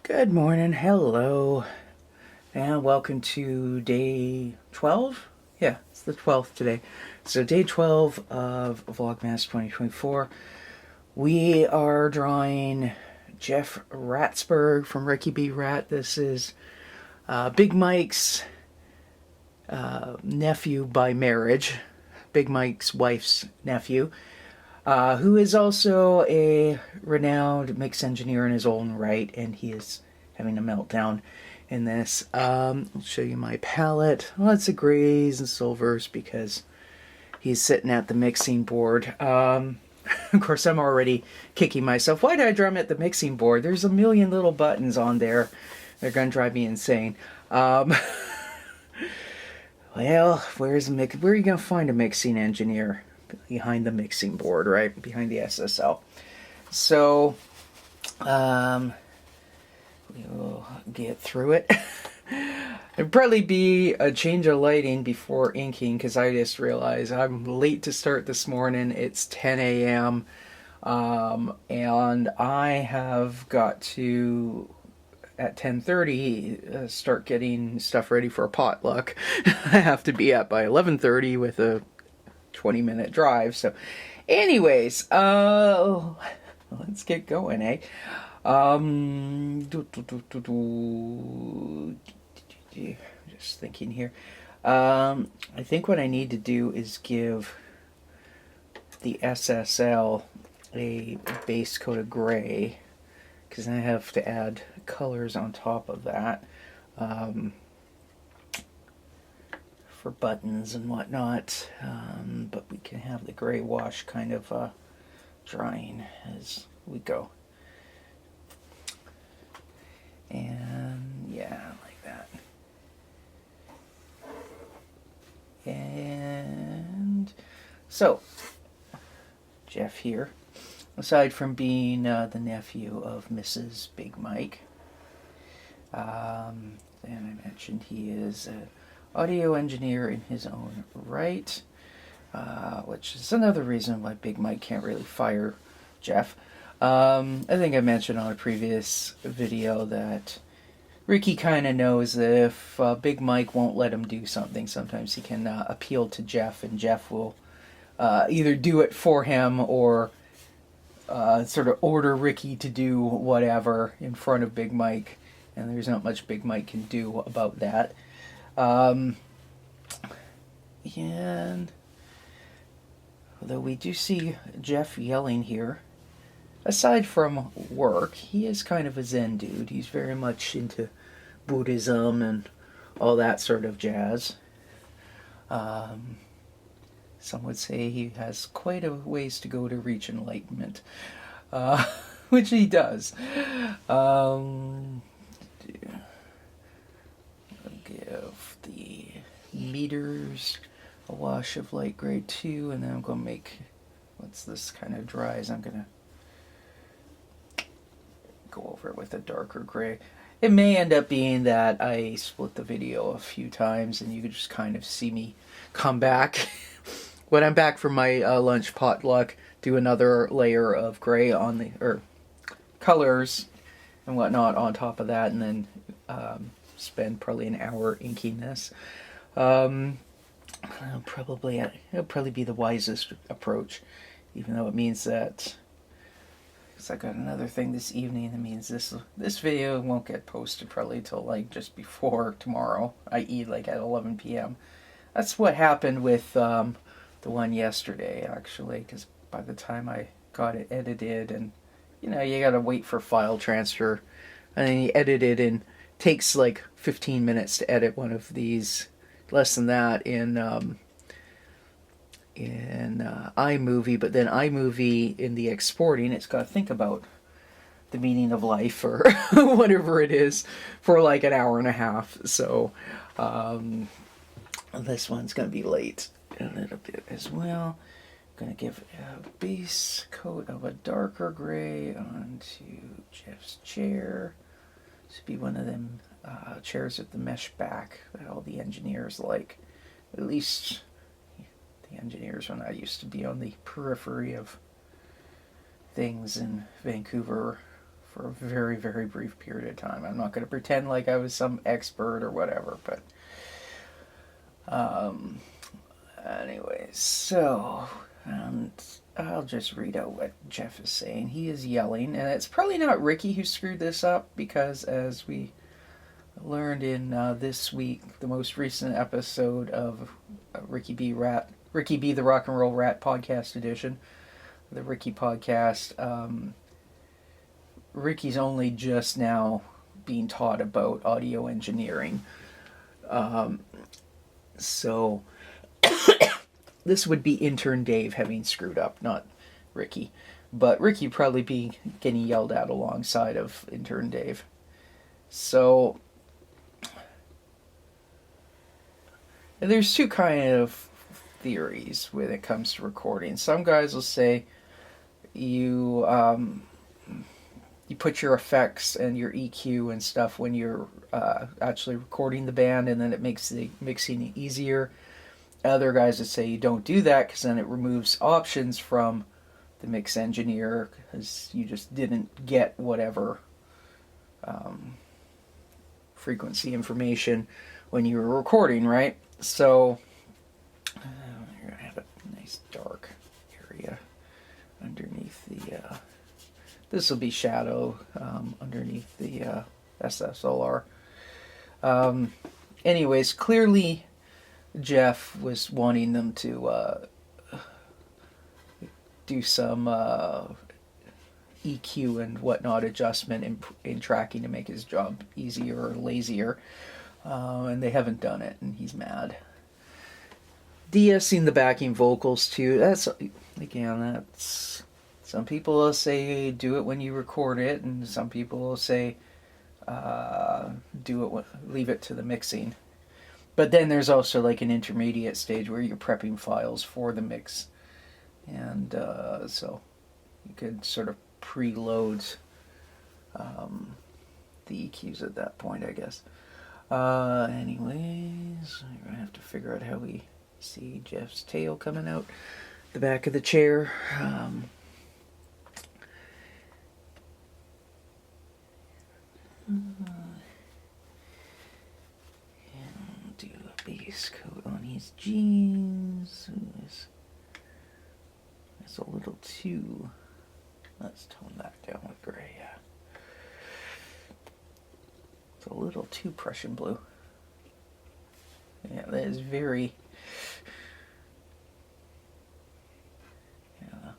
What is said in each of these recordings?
Good morning, hello, and welcome to day 12? Yeah, it's the 12th today. So day 12 of Vlogmas 2024. We are drawing Jeff Ratzberg from Ricky B. Rat. This is Big Mike's nephew by marriage, Big Mike's wife's nephew, who is also a renowned mix engineer in his own right, and he is having a meltdown in this. I'll show you my palette. Lots of grays and silvers because he's sitting at the mixing board. Of course, I'm already kicking myself. Why did I draw him at the mixing board? There's a million little buttons on there. They're going to drive me insane. Well, where are you going to find a mixing engineer? Behind the mixing board, right? Behind the SSL. So, we'll get through it. It'd probably be a change of lighting before inking because I just realized I'm late to start this morning. It's 10 a.m. And I have got to, at 10:30, start getting stuff ready for a potluck. I have to be up by 11:30 with a 20-minute drive. So anyways, let's get going, eh? Just thinking here. I think what I need to do is give the SSL a base coat of gray, because I have to add colors on top of that for buttons and whatnot, but we can have the gray wash kind of drying as we go. And yeah, like that. And so, Jeff here, aside from being the nephew of Mrs. Big Mike, and I mentioned he is an audio engineer in his own right, which is another reason why Big Mike can't really fire Jeff. I think I mentioned on a previous video that Ricky kind of knows that if Big Mike won't let him do something, sometimes he can appeal to Jeff, and Jeff will either do it for him or sort of order Ricky to do whatever in front of Big Mike, and there's not much Big Mike can do about that. And although we do see Jeff yelling here, aside from work, he is kind of a Zen dude. He's very much into Buddhism and all that sort of jazz. Some would say he has quite a ways to go to reach enlightenment, which he does. I'll give the meters a wash of light gray too, and then I'm going to make, once this kind of dries, I'm going to go over it with a darker gray. It may end up being that I split the video a few times and you could just kind of see me come back when I'm back from my lunch potluck, do another layer of gray on the, or colors and whatnot on top of that, and then spend probably an hour inking this. It'll probably be the wisest approach, even though it means that, because I got another thing this evening, it means this video won't get posted probably till like just before tomorrow, i.e. like at 11 p.m. That's what happened with the one yesterday, actually, because by the time I got it edited, and you know, you gotta wait for file transfer, and then you edit it, and it takes like 15 minutes to edit one of these, less than that in iMovie, but then iMovie in the exporting, it's got to think about the meaning of life or whatever it is for like an hour and a half. So this one's going to be late a little bit as well. I'm going to give a base coat of a darker gray onto Jeff's chair. This would be one of them chairs with the mesh back that all the engineers like, at least the engineers when I used to be on the periphery of things in Vancouver for a very, very brief period of time. I'm not going to pretend like I was some expert or whatever, but anyways, so I'll just read out what Jeff is saying. He is yelling, and it's probably not Ricky who screwed this up, because as we learned in this week, the most recent episode of Ricky B. the Rock and Roll Rat Podcast Edition, the Ricky Podcast, Ricky's only just now being taught about audio engineering. So this would be Intern Dave having screwed up, not Ricky. But Ricky probably be getting yelled at alongside of Intern Dave. So there's two kind of theories when it comes to recording. Some guys will say you put your effects and your EQ and stuff when you're actually recording the band, and then it makes the mixing easier. Other guys would say you don't do that, because then it removes options from the mix engineer, because you just didn't get whatever frequency information when you were recording, right? So you're going to have a nice dark area underneath the... this will be shadow underneath the SSLR. Anyways, clearly Jeff was wanting them to do some EQ and whatnot adjustment in tracking to make his job easier or lazier, and they haven't done it, and he's mad. De-essing the backing vocals too. That's some people will say do it when you record it, and some people will say leave it to the mixing. But then there's also like an intermediate stage where you're prepping files for the mix, and so you could sort of preload the EQs at that point, I guess. Anyways, I'm gonna have to figure out how we see Jeff's tail coming out the back of the chair. And do a base coat on his jeans. It's a little too... Let's tone that down with gray, yeah. It's a little too Prussian blue. Yeah, that is very... Yeah.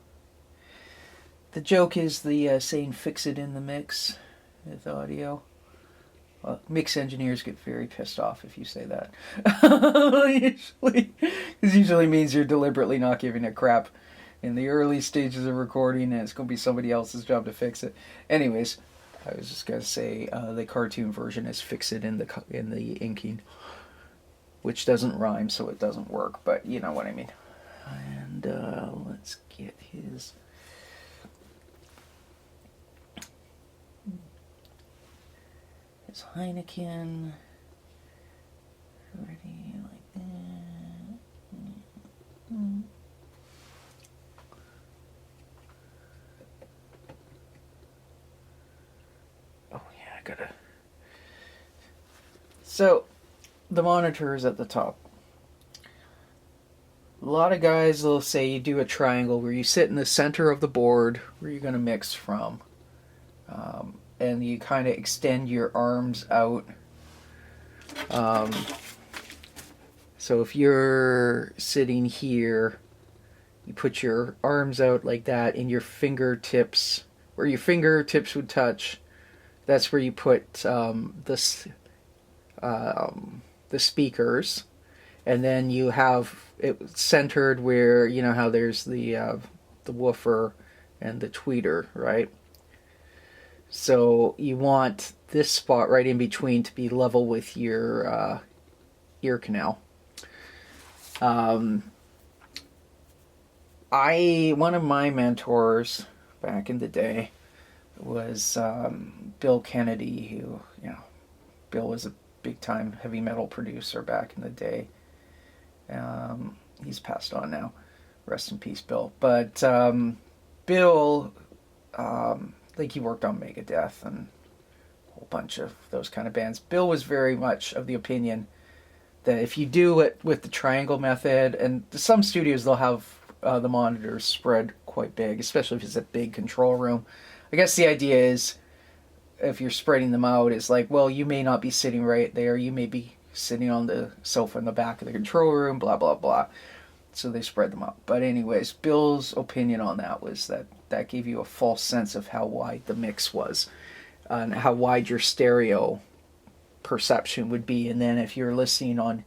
The joke is the saying fix it in the mix with audio. Well, mix engineers get very pissed off if you say that. Usually, this usually means you're deliberately not giving a crap in the early stages of recording, and it's going to be somebody else's job to fix it. Anyways, I was just going to say the cartoon version is fix it in the inking, which doesn't rhyme, so it doesn't work, but you know what I mean. And let's get his... Heineken ready like that. Oh yeah, I gotta... So the monitor is at the top. A lot of guys will say you do a triangle where you sit in the center of the board where you're going to mix from. And you kind of extend your arms out. So if you're sitting here, you put your arms out like that, and your fingertips, where your fingertips would touch, that's where you put the speakers. And then you have it centered where, you know how there's the woofer and the tweeter, right? So you want this spot right in between to be level with your ear canal. One of my mentors back in the day was Bill Kennedy, who, you know, Bill was a big time heavy metal producer back in the day. He's passed on now. Rest in peace, Bill. But Bill like he worked on Megadeth and a whole bunch of those kind of bands. Bill was very much of the opinion that if you do it with the triangle method, and some studios they'll have the monitors spread quite big, especially if it's a big control room. I guess the idea is if you're spreading them out, is like, well, you may not be sitting right there. You may be sitting on the sofa in the back of the control room, blah, blah, blah. So they spread them out. But anyways, Bill's opinion on that was that that gave you a false sense of how wide the mix was and how wide your stereo perception would be. And then if you're listening on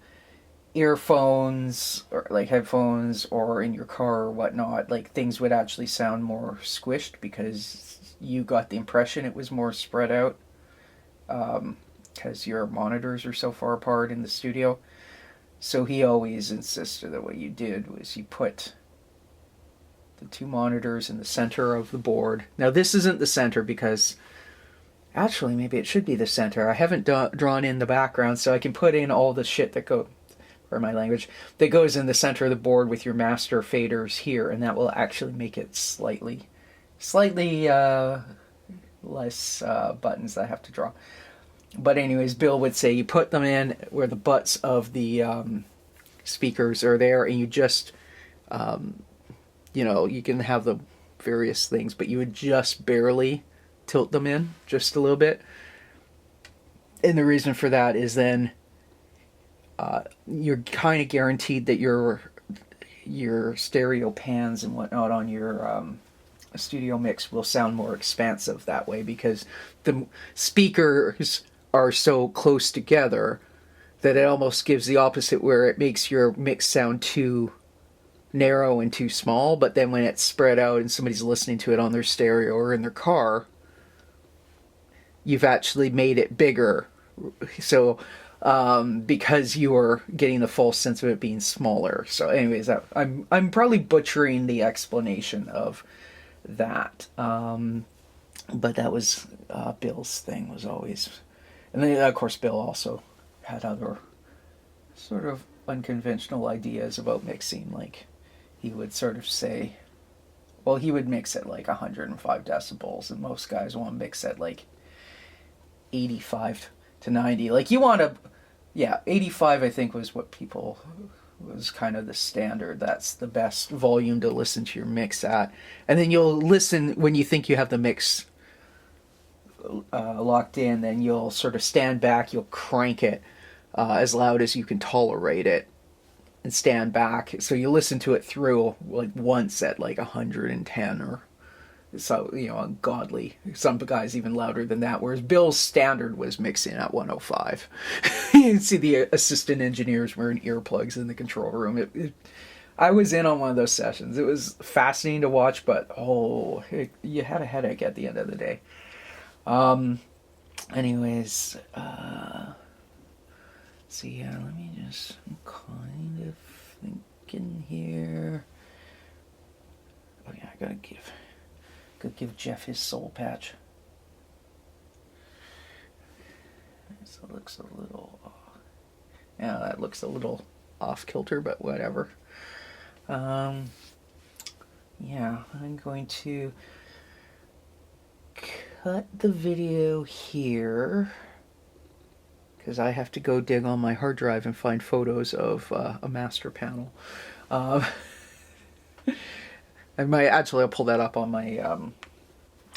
earphones or like headphones or in your car or whatnot, like things would actually sound more squished because you got the impression it was more spread out because your monitors are so far apart in the studio. So he always insisted that what you did was you put the two monitors in the center of the board. Now this isn't the center because actually maybe it should be the center. I haven't drawn in the background, so I can put in all the shit that or my language, that goes in the center of the board with your master faders here, and that will actually make it slightly less buttons that I have to draw. But anyways, Bill would say you put them in where the butts of the speakers are there, and you just, you can have the various things, but you would just barely tilt them in, just a little bit. And the reason for that is then you're kind of guaranteed that your stereo pans and whatnot on your studio mix will sound more expansive that way, because the speakers are so close together that it almost gives the opposite, where it makes your mix sound too narrow and too small. But then when it's spread out and somebody's listening to it on their stereo or in their car, you've actually made it bigger. So because you are getting the full sense of it being smaller. So anyways, I'm probably butchering the explanation of that. But that was Bill's thing, was always. And then, of course, Bill also had other sort of unconventional ideas about mixing. Like, he would sort of say, well, he would mix at like 105 decibels, and most guys want to mix at like 85 to 90. Like, you want to, 85 I think was kind of the standard. That's the best volume to listen to your mix at. And then you'll listen when you think you have the mix locked in, then you'll sort of stand back, you'll crank it as loud as you can tolerate it, and stand back. So you listen to it through like once at like 110 or so, ungodly. Some guys even louder than that, whereas Bill's standard was mixing at 105. You can see the assistant engineers wearing earplugs in the control room. I was in on one of those sessions. It was fascinating to watch, but you had a headache at the end of the day. Anyways, so yeah, let me just, I'm kind of thinking here. Oh yeah, I gotta give Jeff his soul patch. So it looks a little, that looks a little off kilter, but whatever. Yeah, I'm going to cut the video here because I have to go dig on my hard drive and find photos of a master panel. I'll pull that up on my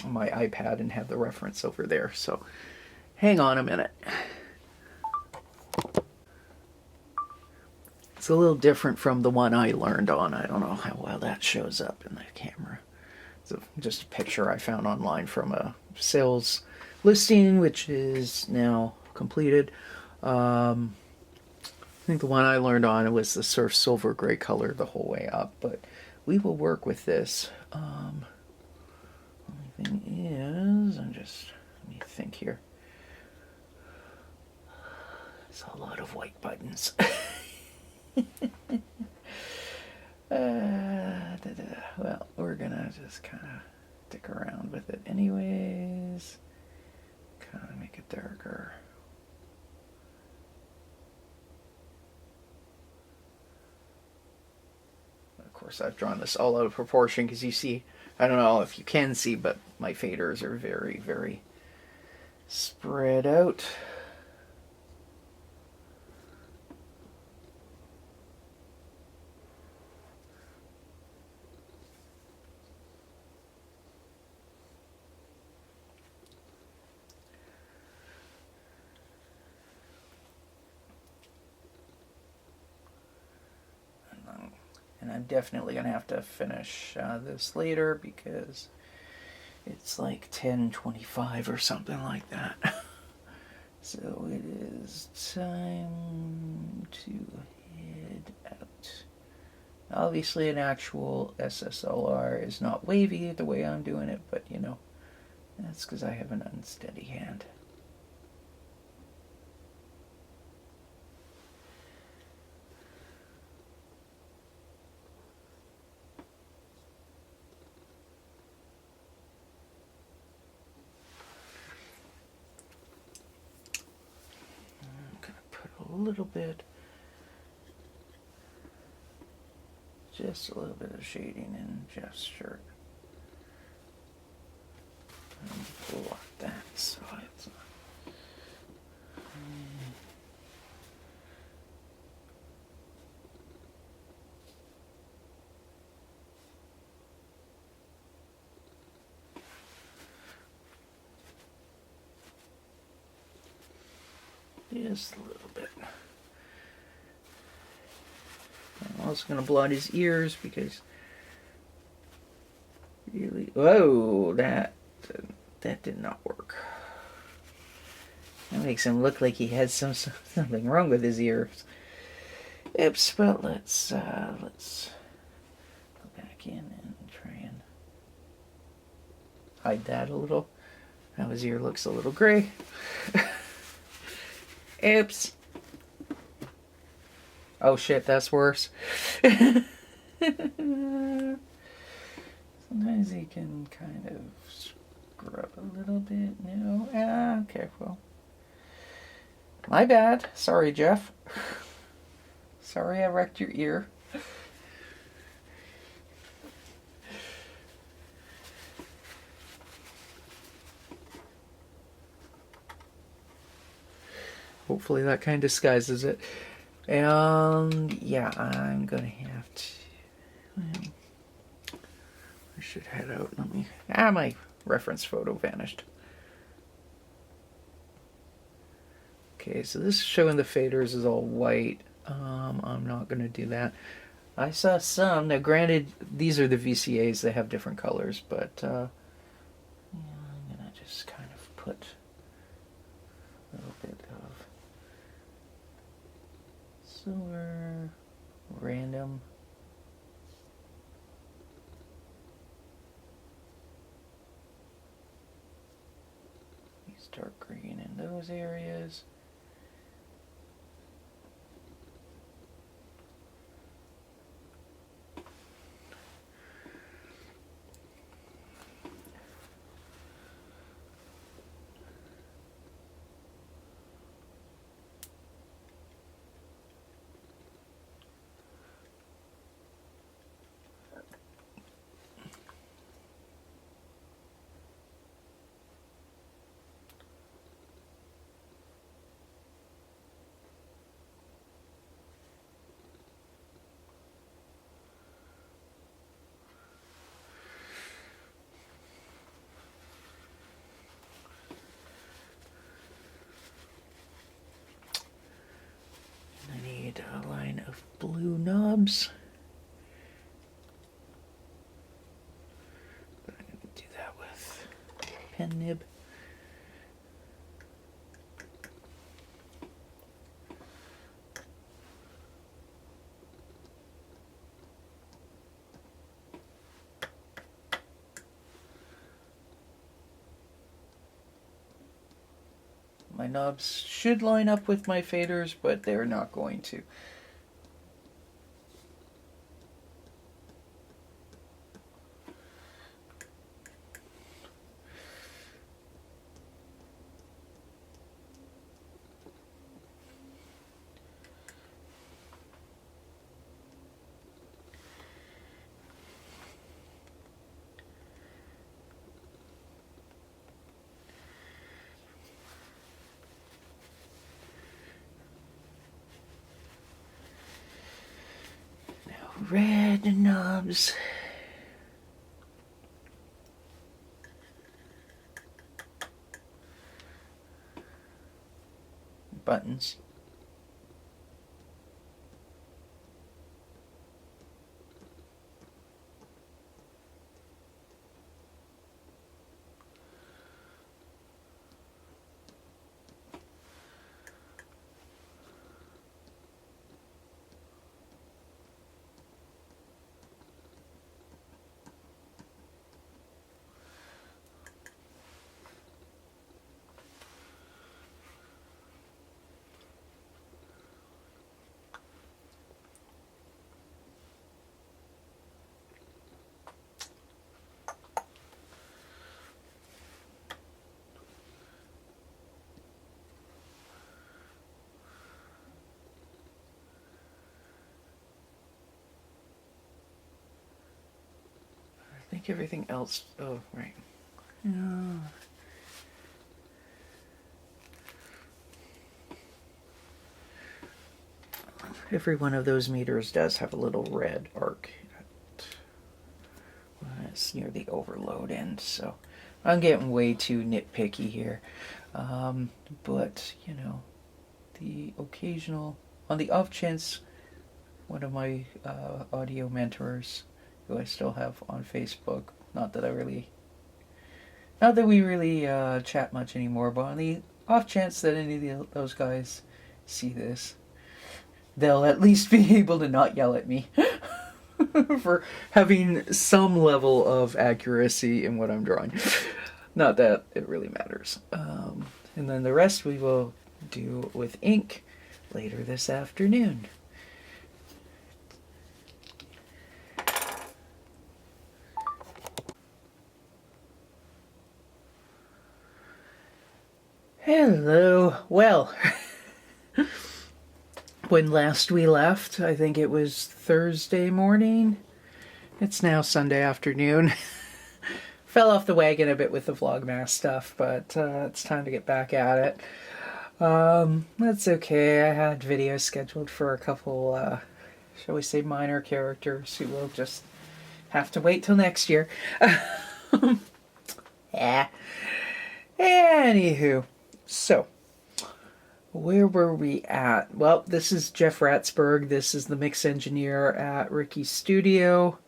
iPad and have the reference over there. So hang on a minute. It's a little different from the one I learned on. I don't know how well that shows up in the camera. It's just a picture I found online from a sales listing, which is now completed. I think the one I learned on was the sort of silver gray color the whole way up, but we will work with this. Only thing is, let me think here. It's a lot of white buttons. Well, we're gonna just kind of stick around with it anyways. Kind of make it darker. Of course, I've drawn this all out of proportion because you see I don't know if you can see, but my faders are very, very spread out. And I'm definitely going to have to finish this later because it's like 10:25 or something like that. So it is time to head out. Obviously an actual SSLR is not wavy the way I'm doing it, but you know, that's because I have an unsteady hand. A little bit, just a little bit of shading in Jeff's shirt. And block that side. Just a little bit. I'm also going to blot his ears because really, whoa, that did not work. That makes him look like he has something wrong with his ears. Oops, but let's go back in and try and hide that a little. Now his ear looks a little gray. Oops. Oh shit, that's worse. Sometimes he can kind of scrub a little bit. No. Okay, well. My bad. Sorry, Jeff. Sorry I wrecked your ear. Hopefully that kind of disguises it. And yeah, I'm gonna have to. Well, I should head out. Let me. My reference photo vanished. Okay, so this is showing the faders is all white. I'm not gonna do that. I saw some. Now, granted, these are the VCAs. They have different colors, but yeah, I'm gonna just kind of put a little bit of silver, random. Use dark green in those areas. A line of blue knobs. But I'm going to do that with a pen nib. My knobs should line up with my faders, but they're not going to. red knobs. Buttons. I think everything else, oh, right. Yeah. Every one of those meters does have a little red arc. It's near the overload end, so I'm getting way too nitpicky here. But, you know, the occasional, on the off chance, one of my audio mentors, who I still have on Facebook, not that we really chat much anymore, but on the off chance that any of those guys see this, they'll at least be able to not yell at me for having some level of accuracy in what I'm drawing. Not that it really matters. And then the rest we will do with ink later this afternoon. Hello. Well, when last we left, I think it was Thursday morning. It's now Sunday afternoon. Fell off the wagon a bit with the Vlogmas stuff, but it's time to get back at it. That's okay. I had videos scheduled for a couple, shall we say, minor characters who will just have to wait till next year. Yeah. Anywho. So, where were we at? Well, this is Jeff Ratzberg. This is the mix engineer at Ricky's studio.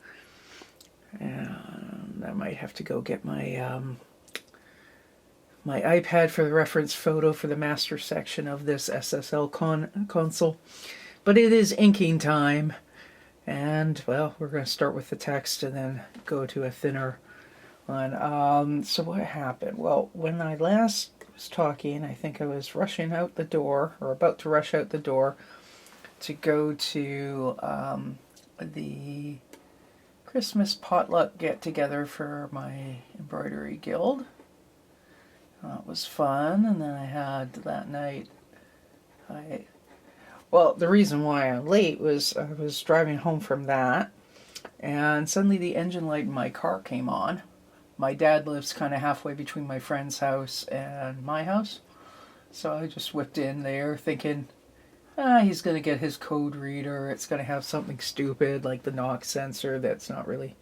And I might have to go get my my iPad for the reference photo for the master section of this SSL console. But it is inking time. And, well, we're going to start with the text and then go to a thinner one. So what happened? Well, when I last was talking, I think I was rushing out the door, or about to rush out the door, to go to the Christmas potluck get-together for my embroidery guild. That was fun, and then I had that night, well, the reason why I'm late was I was driving home from that, and suddenly the engine light in my car came on. My dad lives kind of halfway between my friend's house and my house. So I just whipped in there thinking, he's going to get his code reader. It's going to have something stupid like the knock sensor that's not really,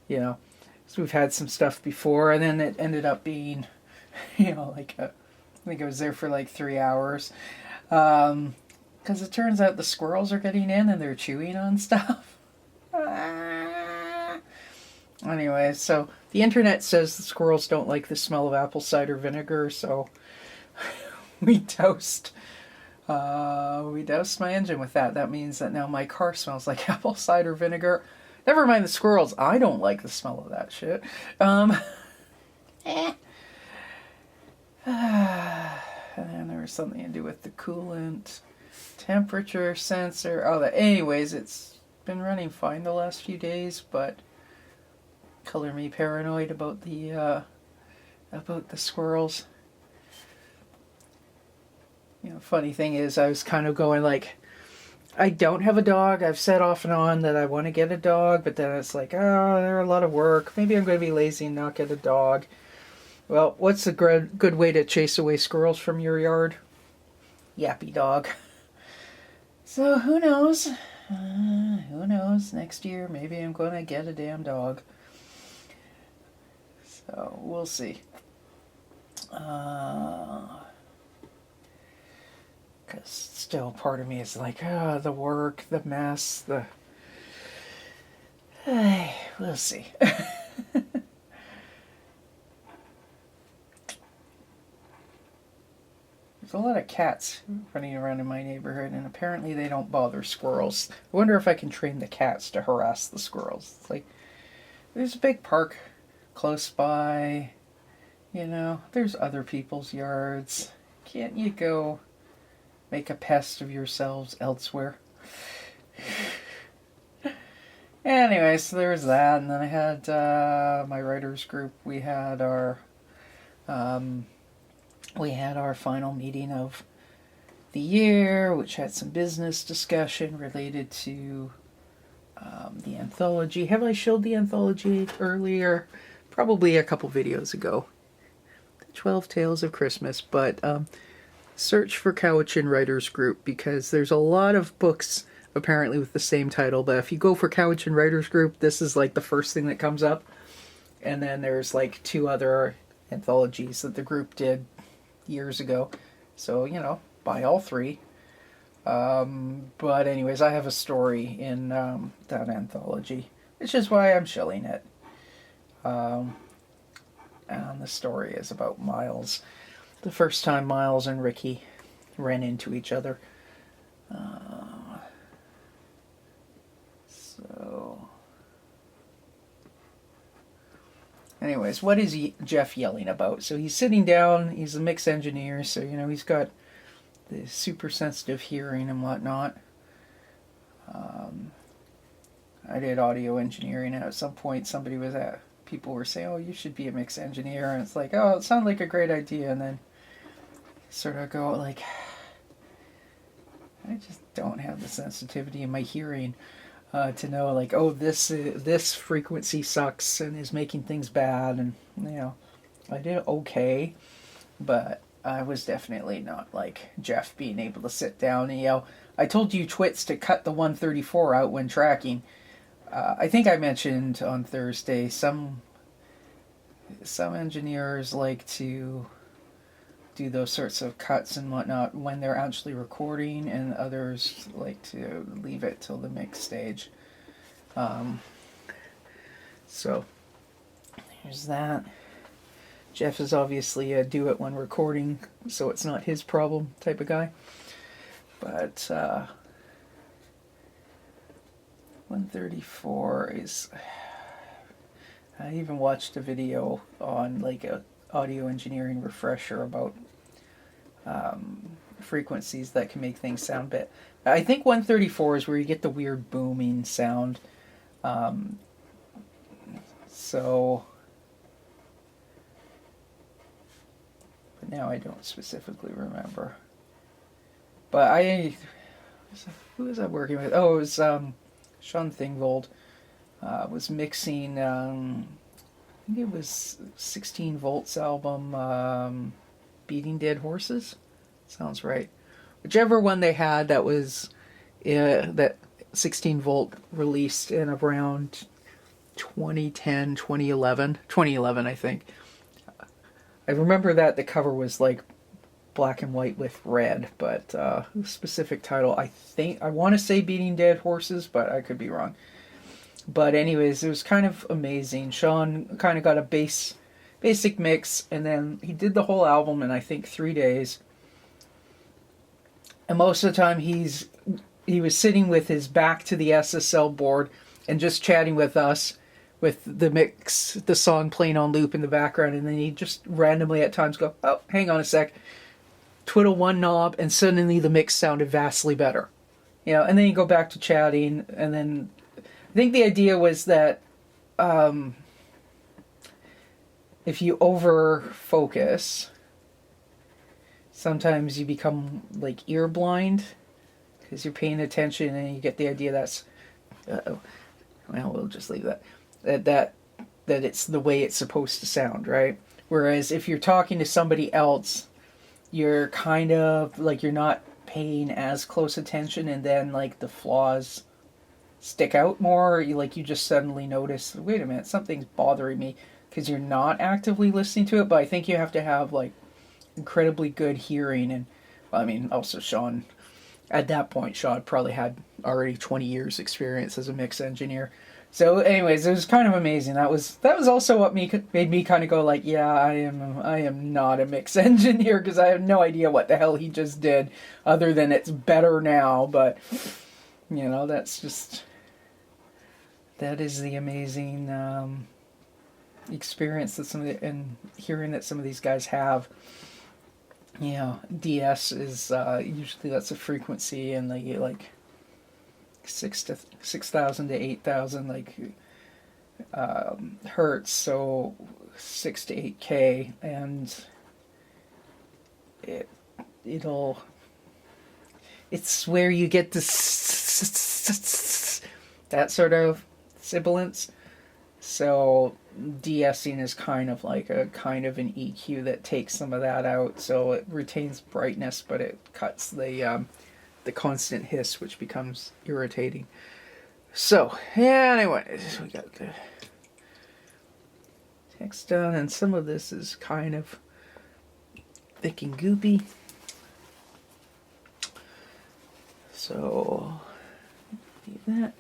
you know. So we've had some stuff before. And then it ended up being, you know, like, I think I was there for like 3 hours. Because it turns out the squirrels are getting in and they're chewing on stuff. Anyway, so the internet says the squirrels don't like the smell of apple cider vinegar, so we doused my engine with that. That means that now my car smells like apple cider vinegar. Never mind the squirrels, I don't like the smell of that shit. And then there was something to do with the coolant, temperature sensor, all that. Anyways, it's been running fine the last few days, but color me paranoid about the squirrels. You know, funny thing is, I was kind of going like, I don't have a dog. I've said off and on that I want to get a dog, but then it's like, oh, they're a lot of work. Maybe I'm going to be lazy and not get a dog. Well, what's a good way to chase away squirrels from your yard? Yappy dog. So who knows? Who knows? Next year, maybe I'm gonna get a damn dog. So, we'll see. Because still part of me is like, the work, the mess, we'll see. There's a lot of cats running around in my neighborhood, and apparently they don't bother squirrels. I wonder if I can train the cats to harass the squirrels. It's like, there's a big park close by, there's other people's yards. Can't you go make a pest of yourselves elsewhere? Anyway, so there was that, and then I had my writers group. We had our final meeting of the year, which had some business discussion related to the anthology. Have I showed the anthology earlier? Probably a couple videos ago. The 12 Tales of Christmas, but search for Cowichan Writers Group, because there's a lot of books apparently with the same title, but if you go for Cowichan Writers Group, this is like the first thing that comes up. And then there's like 2 other anthologies that the group did years ago, so buy all 3. But anyways, I have a story in that anthology, which is why I'm shilling it. And the story is about Miles, the first time Miles and Ricky ran into each other. Anyways, what is Jeff yelling about? So he's sitting down, he's a mix engineer, so, he's got the super sensitive hearing and whatnot. I did audio engineering, and at some point people were saying, oh, you should be a mix engineer, and it's like, oh, it sounded like a great idea, and then sort of go like, I just don't have the sensitivity in my hearing to know, like, oh, this frequency sucks and is making things bad, and I did okay, but I was definitely not like Jeff, being able to sit down and yell, I told you twits to cut the 134 out when tracking. I think I mentioned on Thursday, some engineers like to do those sorts of cuts and whatnot when they're actually recording, and others like to leave it till the mix stage. So there's that. Jeff is obviously a do it when recording, so it's not his problem type of guy. But 134 is... I even watched a video on like a audio engineering refresher about frequencies that can make things sound bit. I think 134 is where you get the weird booming sound. But now I don't specifically remember. But who was I working with? Oh, it was Sean Thingvold. Was mixing, I think it was 16 Volts album, Beating Dead Horses? Sounds right. Whichever one they had that was, that 16 Volt released in around 2010, 2011, I think. I remember that the cover was like black and white with red, but the specific title, I want to say Beating Dead Horses, but I could be wrong. But anyways, it was kind of amazing. Sean kind of got a basic mix, and then he did the whole album in, I think, 3 days. And most of the time he was sitting with his back to the SSL board and just chatting with us, with the mix, the song playing on loop in the background, and then he'd just randomly at times go, oh, hang on a sec, twiddle one knob, and suddenly the mix sounded vastly better. And then you go back to chatting, and then I think the idea was that if you over-focus, sometimes you become like ear blind because you're paying attention, and you get the idea that's, well, we'll just leave that it's the way it's supposed to sound, right? Whereas if you're talking to somebody else, you're kind of like, you're not paying as close attention, and then like the flaws stick out more, or you just suddenly notice, wait a minute, something's bothering me, because you're not actively listening to it. But I think you have to have like incredibly good hearing, and I mean, also Sean. At that point, Sean probably had already 20 years experience as a mix engineer. So, anyways, it was kind of amazing. That was also what made me kind of go like, yeah, I am not a mix engineer, because I have no idea what the hell he just did, other than it's better now. But that is the amazing experience that and hearing that some of these guys have. DS is usually that's a frequency, and they get like 6,000 to 8,000 hertz, so 6 to 8K, and it's where you get this that sort of sibilance. So de-essing is kind of like an EQ that takes some of that out, so it retains brightness, but it cuts the constant hiss, which becomes irritating. So, yeah, anyway, we got the text done, and some of this is kind of thick and goopy. So, leave that.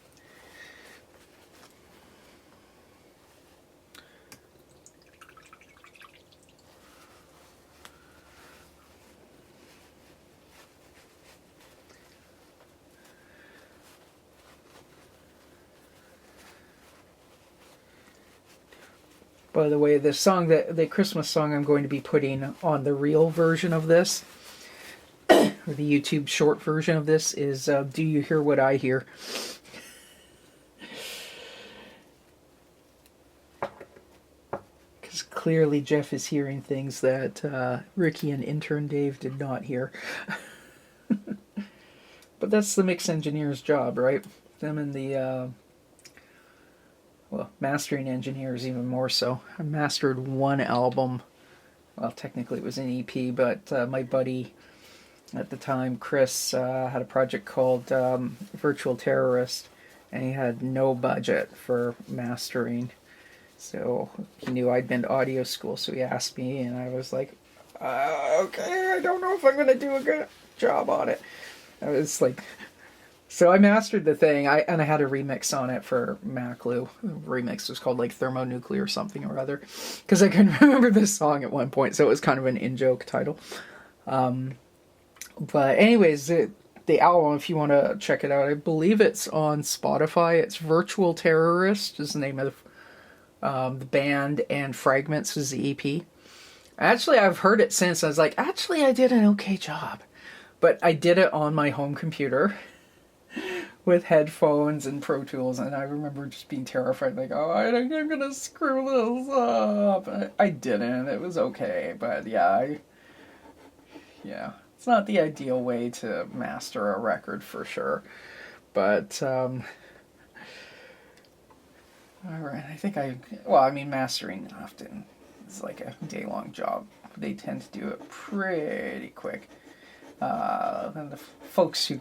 By the way, the song the Christmas song I'm going to be putting on the real version of this, or the YouTube short version of this, is Do You Hear What I Hear? Because clearly Jeff is hearing things that Ricky and Intern Dave did not hear. But that's the mix engineer's job, right? Them and the mastering engineers even more so. I mastered one album. Well, technically it was an EP, but my buddy at the time, Chris, had a project called Virtual Terrorist, and he had no budget for mastering. So he knew I'd been to audio school, so he asked me, and I was like, okay, I don't know if I'm going to do a good job on it. I was like... So I mastered the thing, and I had a remix on it for Maclu. The remix was called like Thermonuclear or something or other, because I couldn't remember this song at one point, so it was kind of an in-joke title. But anyways, the album, if you want to check it out, I believe it's on Spotify. It's Virtual Terrorist is the name of the band, and Fragments is the EP. Actually, I've heard it since. I was like, actually, I did an okay job. But I did it on my home computer with headphones and Pro Tools, and I remember just being terrified, like, oh, I'm gonna screw this up. I didn't. It was okay, but yeah, it's not the ideal way to master a record for sure. But all right, I think mastering often is like a day-long job. They tend to do it pretty quick. And the folks who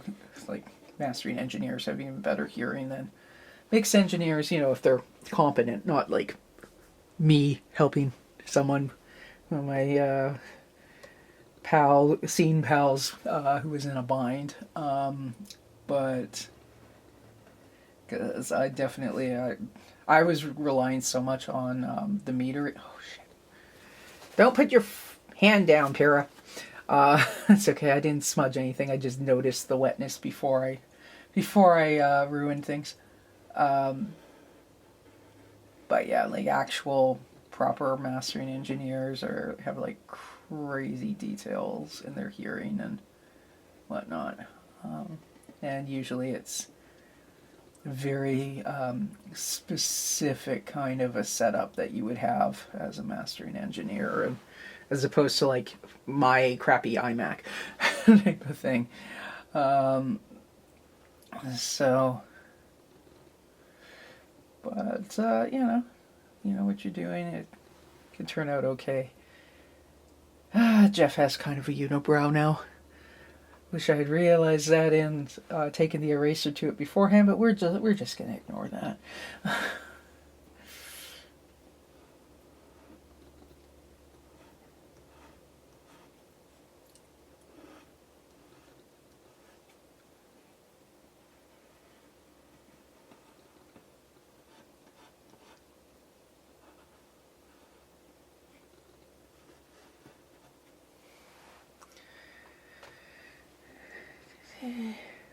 like mastering engineers have even better hearing than mix engineers, if they're competent, not like me helping someone, my scene pals, who was in a bind. But because I was relying so much on the meter. Oh shit! Don't put your hand down, Pyra. It's okay. I didn't smudge anything. I just noticed the wetness before I ruined things. But yeah, like actual proper mastering engineers have like crazy details in their hearing and whatnot. And usually it's very specific kind of a setup that you would have as a mastering engineer, and as opposed to like my crappy iMac type of thing. So, but you know what you're doing. It can turn out okay. Jeff has kind of a unibrow now. Wish I had realized that and taken the eraser to it beforehand, but we're just gonna ignore that.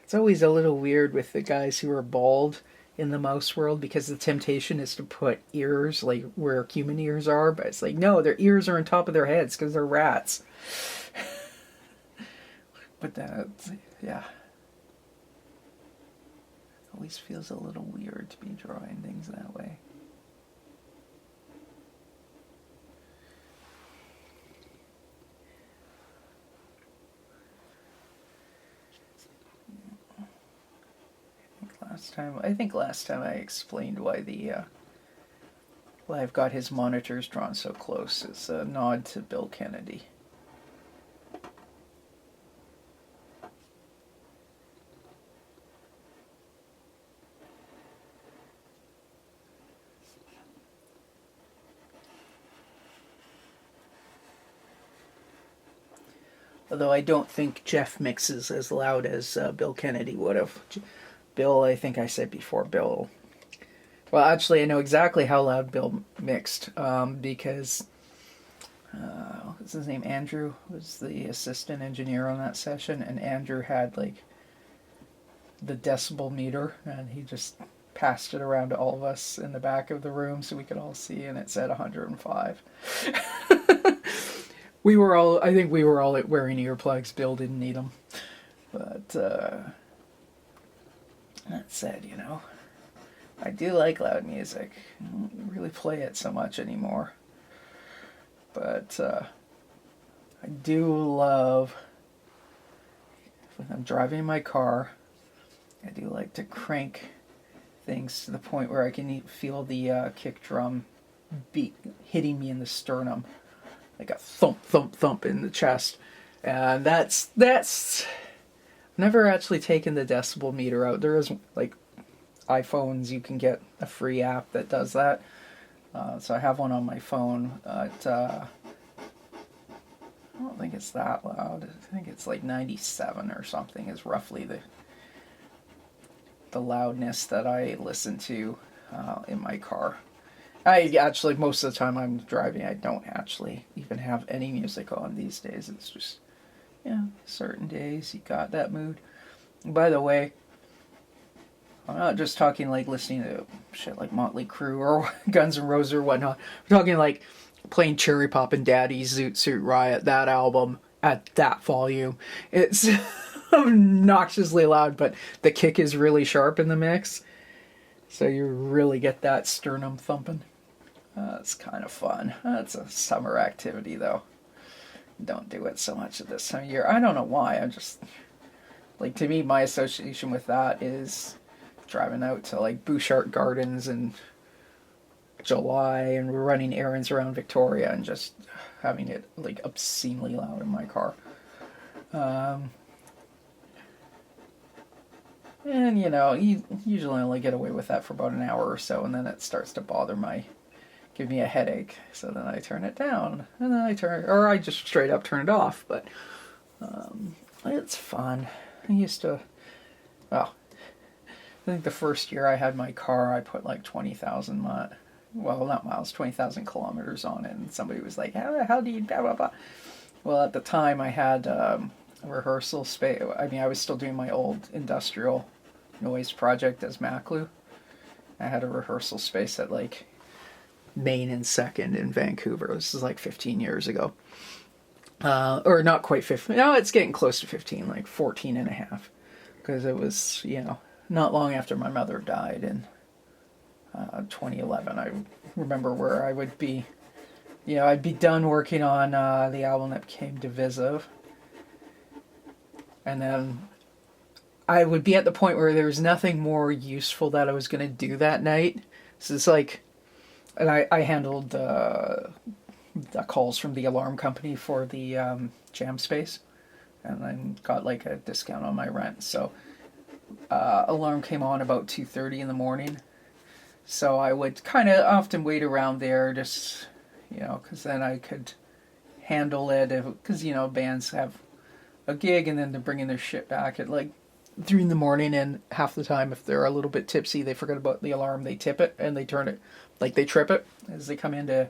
It's always a little weird with the guys who are bald in the mouse world, because the temptation is to put ears like where human ears are, but it's like, no, their ears are on top of their heads because they're rats. But that, yeah. Always feels a little weird to be drawing things that way. I think last time I explained why why I've got his monitors drawn so close. It's a nod to Bill Kennedy. Although I don't think Jeff mixes as loud as Bill Kennedy would have. Bill, I think I said before, Bill. Well, actually, I know exactly how loud Bill mixed, because what's his name? Andrew was the assistant engineer on that session, and Andrew had like the decibel meter, and he just passed it around to all of us in the back of the room so we could all see, and it said 105. I think we were all wearing earplugs. Bill didn't need them, but. That said, you know, I do like loud music. I don't really play it so much anymore. But I do love, when I'm driving my car, I do like to crank things to the point where I can feel the kick drum beat hitting me in the sternum. Like a thump, thump, thump in the chest. And that's never actually taken the decibel meter out. There is, like, iPhones, you can get a free app that does that. So I have one on my phone. But, I don't think it's that loud. I think it's like 97 or something is roughly the loudness that I listen to in my car. I actually, most of the time I'm driving, I don't actually even have any music on these days. It's just, yeah, certain days you got that mood. And by the way, I'm not just talking like listening to shit like Motley Crue or Guns N' Roses or whatnot. I'm talking like playing Cherry Pop and Daddy's Zoot Suit Riot, that album, at that volume. It's obnoxiously loud, but the kick is really sharp in the mix. So you really get that sternum thumping. It's kind of fun. It's a summer activity, though. Don't do it so much at this time of year. I don't know why. I'm just, like, to me, my association with that is driving out to, like, Bouchard Gardens in July and running errands around Victoria and just having it, like, obscenely loud in my car. And, you know, you usually only get away with that for about an hour or so, and then it starts to give me a headache. So then I turn it down, and then I just straight up turn it off. But it's fun. I think the first year I had my car, I put like 20,000 well, not miles, 20,000 kilometers on it, and somebody was like, how do you blah, blah, blah. Well, at the time I had a rehearsal space. I mean, I was still doing my old industrial noise project as Maclu. I had a rehearsal space at like Main and 2nd in Vancouver. This is like 15 years ago. Or not quite 15. No, it's getting close to 15, like 14 and a half. Because it was, you know, not long after my mother died in 2011. I remember where I would be, you know, I'd be done working on the album that became Divisive. And then I would be at the point where there was nothing more useful that I was going to do that night. So it's like, and I handled the calls from the alarm company for the jam space. and I got like a discount on my rent. So alarm came on about 2:30 in the morning. So I would kind of often wait around there, just, you know, because then I could handle it. Because, you know, bands have a gig and then they're bringing their shit back at like 3 in the morning, and half the time if they're a little bit tipsy, they forget about the alarm, they tip it, and they turn it, like they trip it as they come in to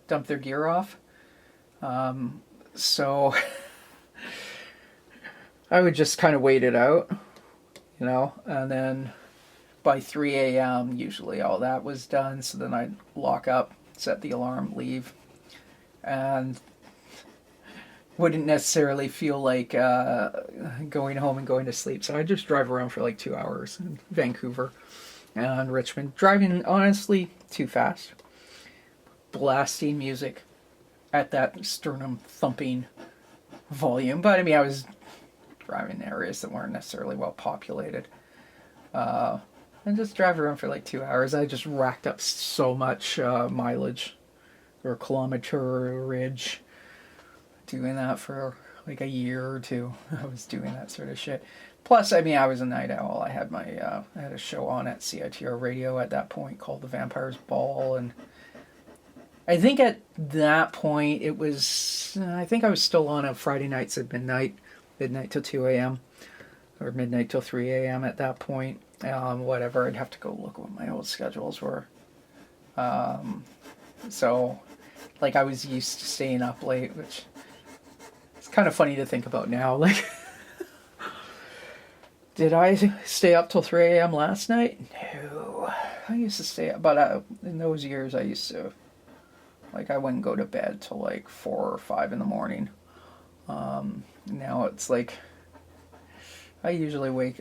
dump their gear off. So I would just kind of wait it out, you know, and then by 3 a.m. usually all that was done, so then I'd lock up, set the alarm, leave, and wouldn't necessarily feel like going home and going to sleep. So I'd just drive around for like 2 hours in Vancouver and Richmond. Driving, honestly, too fast. Blasting music at that sternum thumping volume. But I mean, I was driving in areas that weren't necessarily well populated. And just drive around for like 2 hours. I just racked up so much mileage or kilometerage doing that for like a year or two. I was doing that sort of shit. Plus, I mean, I was a night owl. I had my I had a show on at CITR Radio at that point called The Vampire's Ball, and I think at that point it was, I think I was still on a Friday nights at midnight till 2 a.m. or midnight till 3 a.m. at that point. Whatever, I'd have to go look what my old schedules were. So, like, I was used to staying up late, which it's kind of funny to think about now. Like, did I stay up till 3 a.m. last night? No. I used to stay up, but in those years I used to, like, I wouldn't go to bed till like 4 or 5 in the morning. Now it's like, I usually wake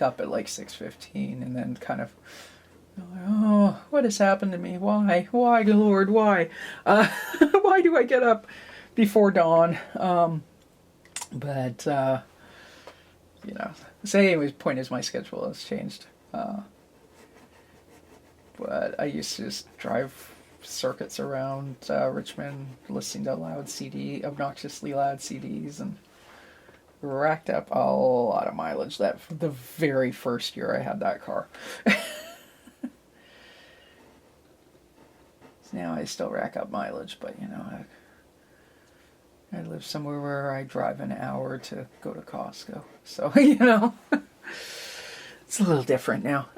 up at like 6:15 and then kind of, oh, what has happened to me? Why, Lord, why? Why do I get up before dawn? But you know, so anyways, point is my schedule has changed. But I used to just drive circuits around Richmond, listening to obnoxiously loud CDs, and racked up a lot of mileage that the very first year I had that car. Now I still rack up mileage, but you know, I live somewhere where I drive an hour to go to Costco, so you know, it's a little different now.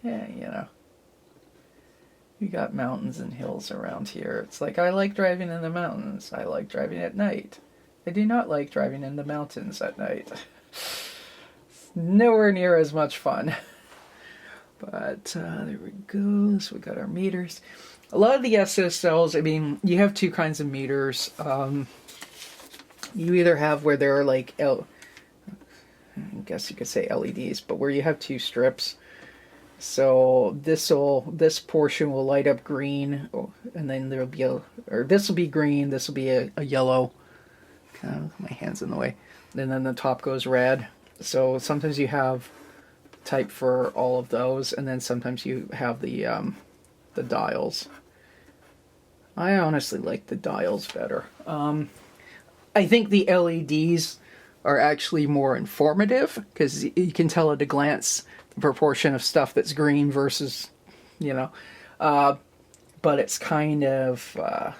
Yeah, you know, we got mountains and hills around here. It's like, I like driving in the mountains. I like driving at night. I do not like driving in the mountains at night. It's nowhere near as much fun. But there we go. So we got our meters. A lot of the SSLs, I mean, you have two kinds of meters. You either have where there are like, I guess you could say LEDs, but where you have two strips. So this portion will light up green, and then there'll be this will be green, this will be a yellow. My hand's in the way. And then the top goes red. So sometimes you have type for all of those, and then sometimes you have the dials. I honestly like the dials better. I think the LEDs are actually more informative, because you can tell at a glance the proportion of stuff that's green versus, you know, but it's kind of, I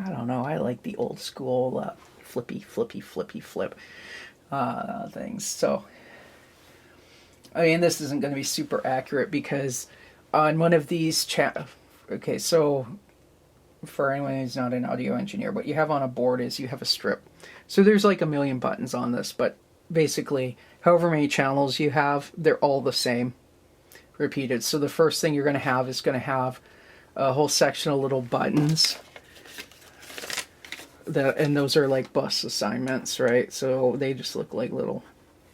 don't know, I like the old school flippy flip things. So, I mean, this isn't going to be super accurate, because on one of these okay, so for anyone who's not an audio engineer, what you have on a board is you have a strip. So there's like a million buttons on this, but basically, however many channels you have, they're all the same, repeated. So the first thing you're going to have is going to have a whole section of little buttons, and those are like bus assignments, right? So they just look like little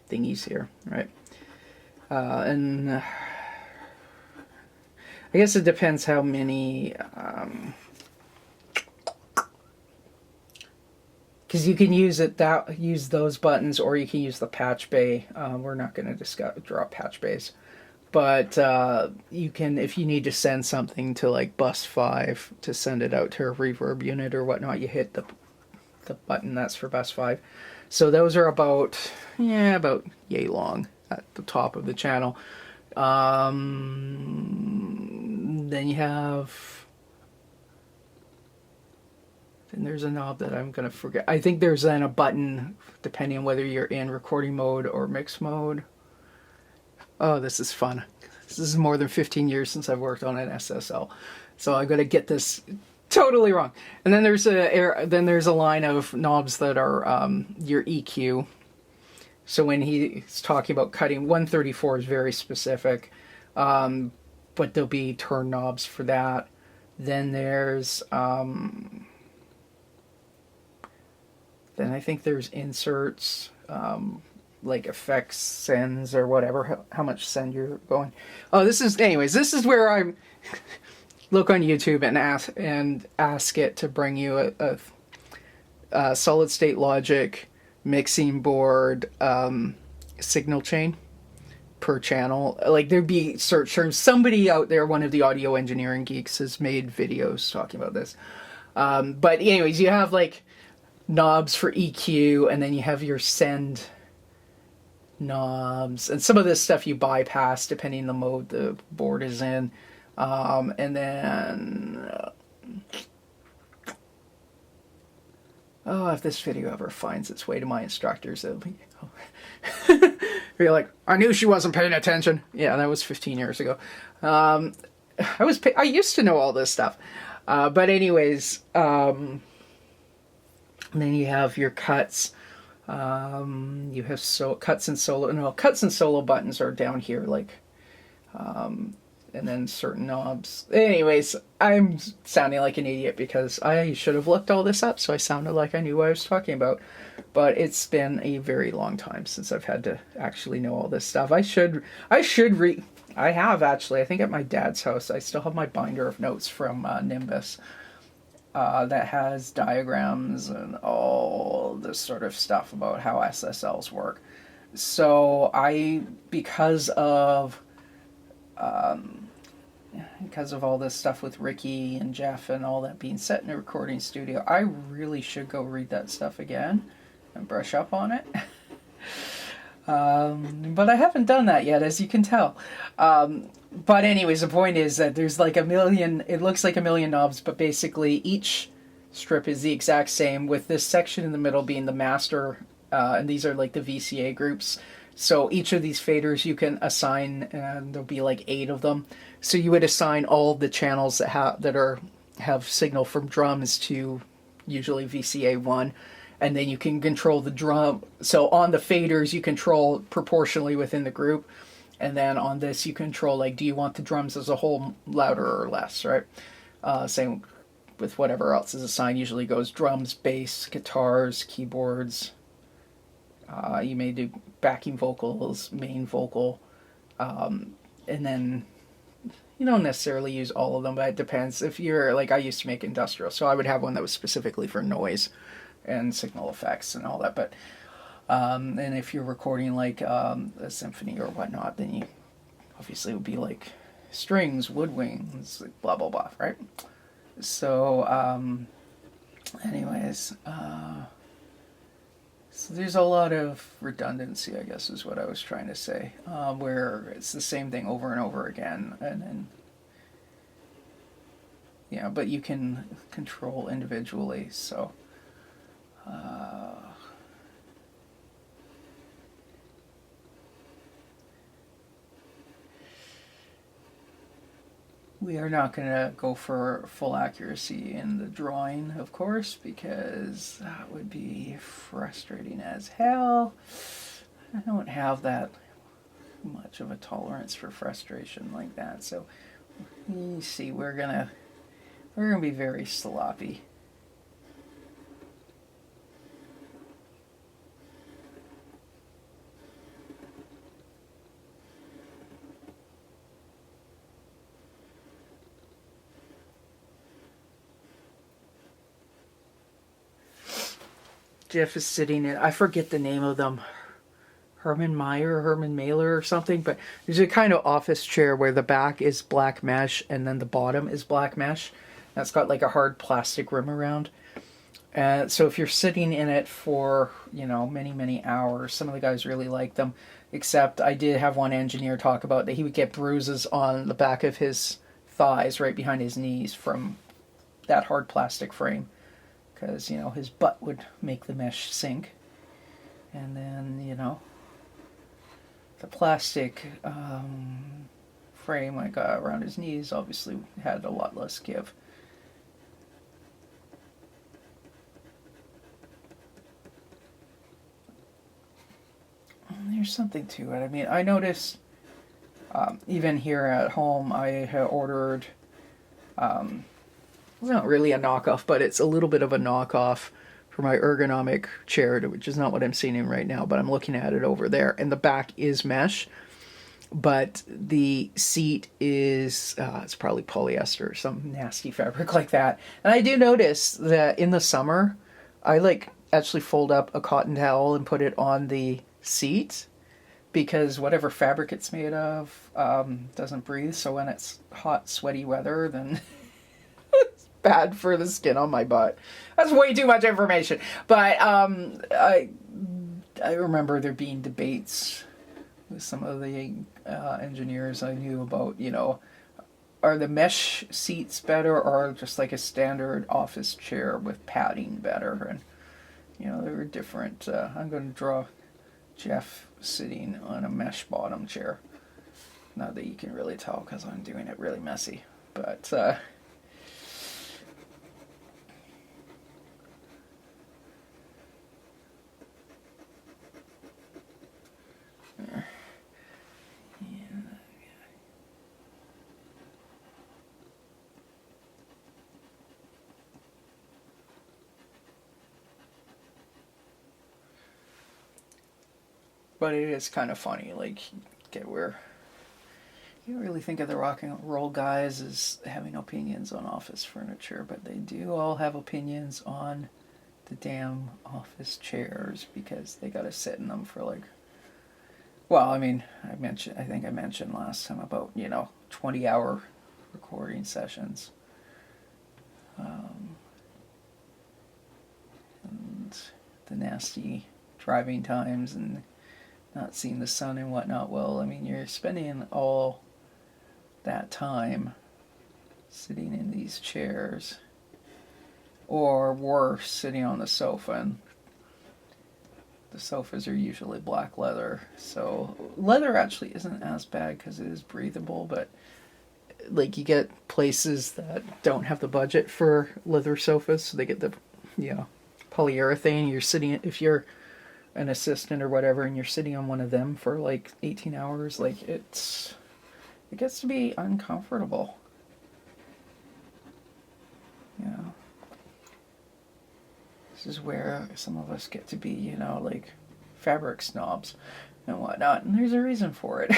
thingies here, right? And I guess it depends how many, because you can use those buttons, or you can use the patch bay. We're not going to draw patch bays. But you can, if you need to send something to like bus 5 to send it out to a reverb unit or whatnot, you hit the button that's for bus 5. So those are about yay long at the top of the channel. Then you have, then there's a knob that I'm gonna forget. I think there's then a button depending on whether you're in recording mode or mix mode. Oh, this is fun. This is more than 15 years since I've worked on an SSL, so I'm gonna get this totally wrong. And then there's a line of knobs that are your EQ. So when he's talking about cutting, 134 is very specific, but there'll be turn knobs for that. Then there's then I think there's inserts, like effects sends or whatever, how much send you're going. Oh, this is where I look on YouTube and ask it to bring you a solid state logic mixing board signal chain per channel. Like, there'd be search terms. Somebody out there, one of the audio engineering geeks, has made videos talking about this. But anyways, you have like knobs for EQ, and then you have your send knobs, and some of this stuff you bypass depending on the mode the board is in. And then if this video ever finds its way to my instructors, it'll be you're like, I knew she wasn't paying attention. Yeah, that was 15 years ago. I used to know all this stuff. But anyways, then you have your cuts. You have cuts and solo. No, cuts and solo buttons are down here, like, and then certain knobs. Anyways, I'm sounding like an idiot because I should have looked all this up, so I sounded like I knew what I was talking about. But it's been a very long time since I've had to actually know all this stuff. I have actually. I think at my dad's house, I still have my binder of notes from Nimbus. That has diagrams and all this sort of stuff about how SSLs work. So because of all this stuff with Ricky and Jeff and all that being set in a recording studio, I really should go read that stuff again and brush up on it. But I haven't done that yet, as you can tell. But anyways, the point is that there's like it looks like a million knobs, but basically each strip is the exact same, with this section in the middle being the master, and these are like the VCA groups. So each of these faders you can assign, and there'll be like 8 of them. So you would assign all the channels that have signal from drums to usually VCA 1. And then you can control the drum. So on the faders, you control proportionally within the group. And then on this, you control, like, do you want the drums as a whole louder or less, right? Same with whatever else is assigned. Usually goes drums, bass, guitars, keyboards. You may do backing vocals, main vocal. And then you don't necessarily use all of them, but it depends. If you're, like, I used to make industrial, so I would have one that was specifically for noise and signal effects and all that. But and if you're recording like a symphony or whatnot, then you obviously would be like strings, woodwinds, blah blah blah, right? So anyways, so there's a lot of redundancy, I guess is what I was trying to say, where it's the same thing over and over again, and then but you can control individually. So we are not going to go for full accuracy in the drawing, of course, because that would be frustrating as hell. I don't have that much of a tolerance for frustration like that. So you see, we're gonna be very sloppy. Jeff is sitting in, I forget the name of them, Herman Meyer, Herman Mailer or something, but there's a kind of office chair where the back is black mesh and then the bottom is black mesh. That's got like a hard plastic rim around. So if you're sitting in it for, you know, many, many hours, some of the guys really like them. Except I did have one engineer talk about that he would get bruises on the back of his thighs right behind his knees from that hard plastic frame. Because, you know, his butt would make the mesh sink. And then, you know, the plastic frame I got around his knees obviously had a lot less give. There's something to it. I mean, I noticed even here at home, I had ordered, it's not really a knockoff, but it's a little bit of a knockoff for my ergonomic chair, which is not what I'm sitting in right now, but I'm looking at it over there. And the back is mesh, but the seat is, it's probably polyester or some nasty fabric like that. And I do notice that in the summer, I like actually fold up a cotton towel and put it on the seat, because whatever fabric it's made of doesn't breathe. So when it's hot, sweaty weather, then it's bad for the skin on my butt. That's way too much information. But I remember there being debates with some of the engineers I knew about, you know, are the mesh seats better or just like a standard office chair with padding better? And, you know, there were different, I'm going to draw Jeff sitting on a mesh bottom chair. Not that you can really tell because I'm doing it really messy, but but it is kind of funny, like, get where you don't really think of the rock and roll guys as having opinions on office furniture, but they do all have opinions on the damn office chairs because they got to sit in them for like, well, I mean, I think I mentioned last time about, you know, 20-hour recording sessions. And the nasty driving times and not seeing the sun and whatnot. Well, I mean, you're spending all that time sitting in these chairs, or worse, sitting on the sofa. And the sofas are usually black leather, so leather actually isn't as bad because it is breathable, but like you get places that don't have the budget for leather sofas, so they get the, you know, polyurethane. You're sitting, if you're an assistant or whatever, and you're sitting on one of them for like 18 hours, like it gets to be uncomfortable. Yeah. This is where some of us get to be, you know, like fabric snobs and whatnot, and there's a reason for it.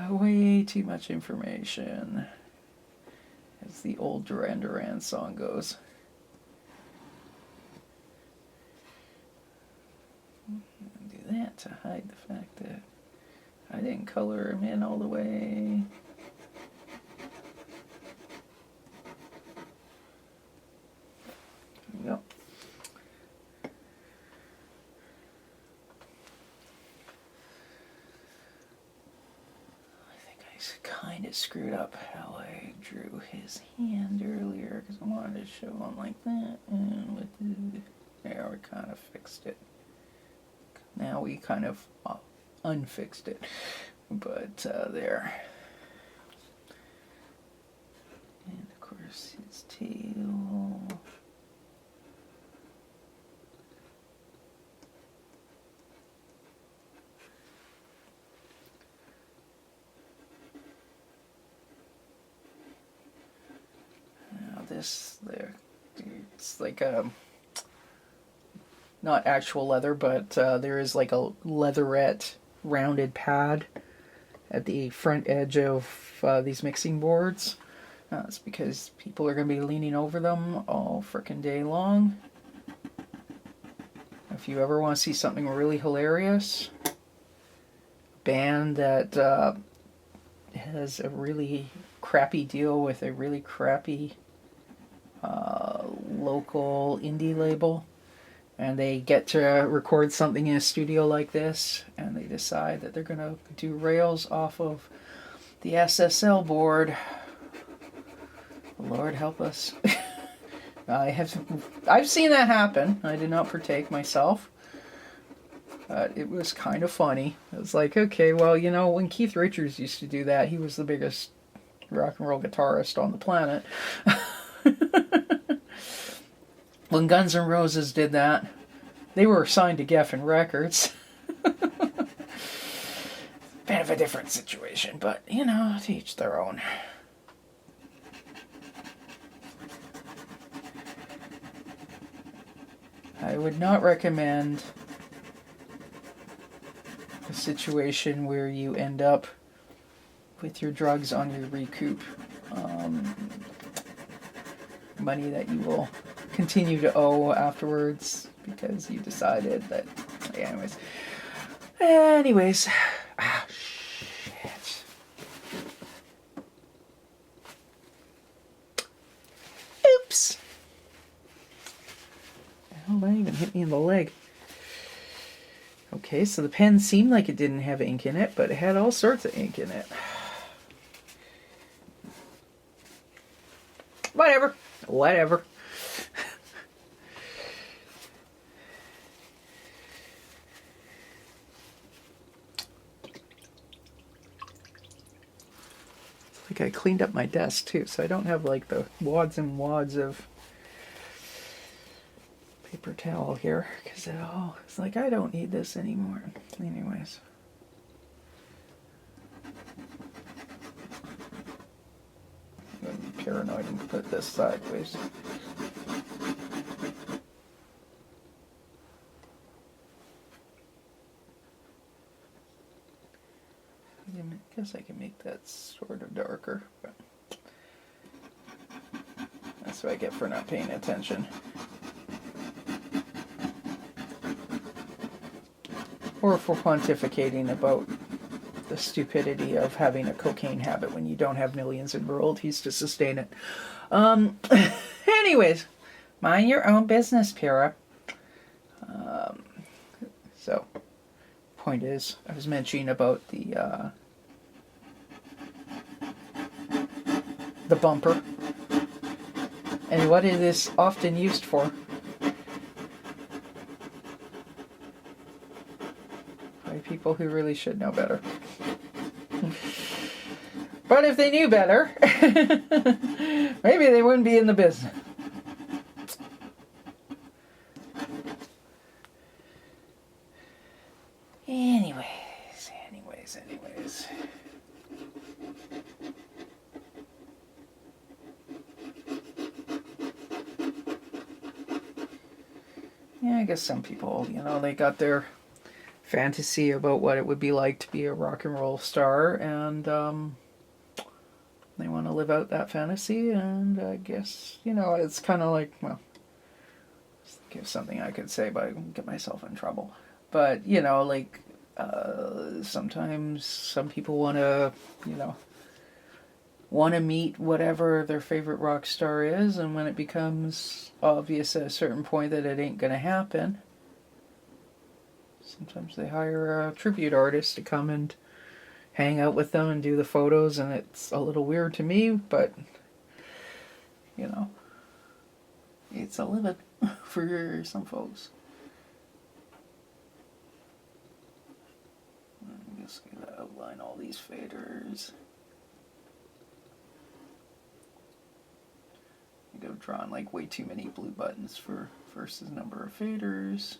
Way too much information, as the old Duran Duran song goes. Do that to hide the fact that I didn't color him in all the way. There we go. Kind of screwed up how I drew his hand earlier because I wanted to show him like that, and there we kind of fixed it. Now we kind of unfixed it, but there. And of course his tail. This there, it's like not actual leather, but there is like a leatherette rounded pad at the front edge of these mixing boards. It's because people are going to be leaning over them all frickin' day long. If you ever want to see something really hilarious, a band that has a really crappy deal with a really crappy local indie label, and they get to record something in a studio like this, and they decide that they're going to do rails off of the SSL board. Lord help us. I've seen that happen. I did not partake myself. But it was kind of funny. It was like, okay, well, you know, when Keith Richards used to do that, he was the biggest rock and roll guitarist on the planet. When Guns N' Roses did that, they were signed to Geffen Records. Bit of a different situation, but, you know, to each their own. I would not recommend a situation where you end up with your drugs on your recoup. Money that you will continue to owe afterwards because you decided that... Anyways. Ah, shit. Oops. Oh, that even hit me in the leg. Okay, so the pen seemed like it didn't have ink in it, but it had all sorts of ink in it. Whatever. Whatever. Like I cleaned up my desk too, so I don't have like the wads and wads of paper towel here, because it's like I don't need this anymore. Anyways. I'm going to be paranoid and put this sideways. I guess I can make that sort of darker, but that's what I get for not paying attention. Or for pontificating about the stupidity of having a cocaine habit when you don't have millions in royalties to sustain it. Anyways, mind your own business, Pyra. So, point is, I was mentioning about the bumper and what it is often used for. By people who really should know better. But if they knew better, maybe they wouldn't be in the business. Anyways. Yeah, I guess some people, you know, they got their fantasy about what it would be like to be a rock and roll star, and they want to live out that fantasy, and I guess, you know, it's kind of like, well, give something I could say, but I can get myself in trouble. But, you know, like, sometimes some people want to, you know, want to meet whatever their favorite rock star is, and when it becomes obvious at a certain point that it ain't going to happen, sometimes they hire a tribute artist to come and hang out with them and do the photos, and it's a little weird to me, but, you know, it's a living for some folks. I'm just going to outline all these faders. I think I've drawn like way too many blue buttons for versus number of faders.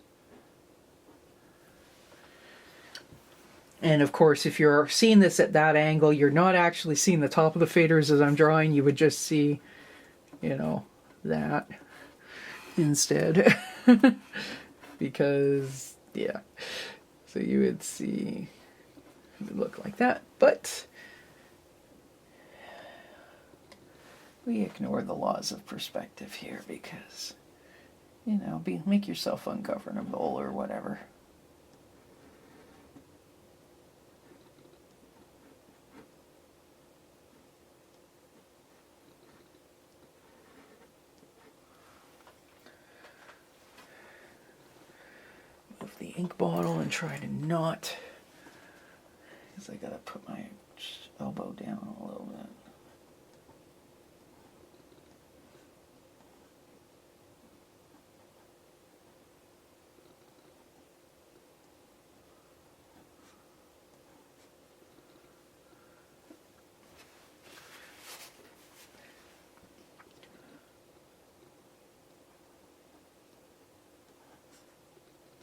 And of course, if you're seeing this at that angle, you're not actually seeing the top of the faders as I'm drawing. You would just see, you know, that instead. Because, yeah. So you would see, it would look like that. But we ignore the laws of perspective here because you know, make yourself uncomfortable or whatever. Move the ink bottle and try to not, because I gotta put my elbow down a little bit.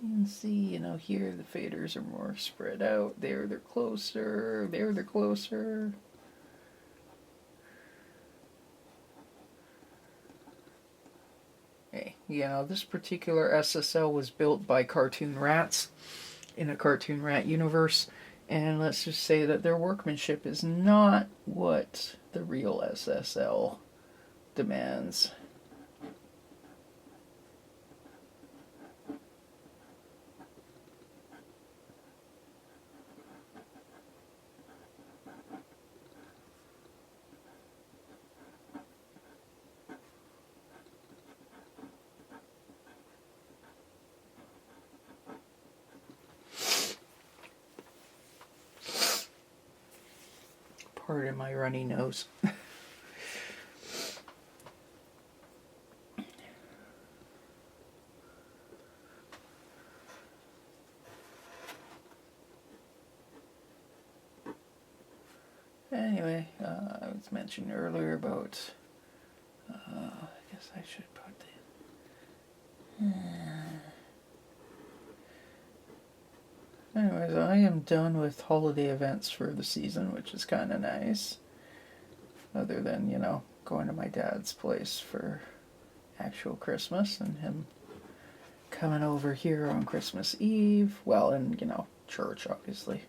You can see, you know, here the faders are more spread out. There they're closer. There they're closer. Hey, you know, this particular SSL was built by cartoon rats in a cartoon rat universe. And let's just say that their workmanship is not what the real SSL demands. Pardon my runny nose. Anyway, I was mentioned earlier about, I guess I should put the... Anyways, I am done with holiday events for the season, which is kind of nice. Other than, you know, going to my dad's place for actual Christmas and him coming over here on Christmas Eve. Well, and, you know, church, obviously.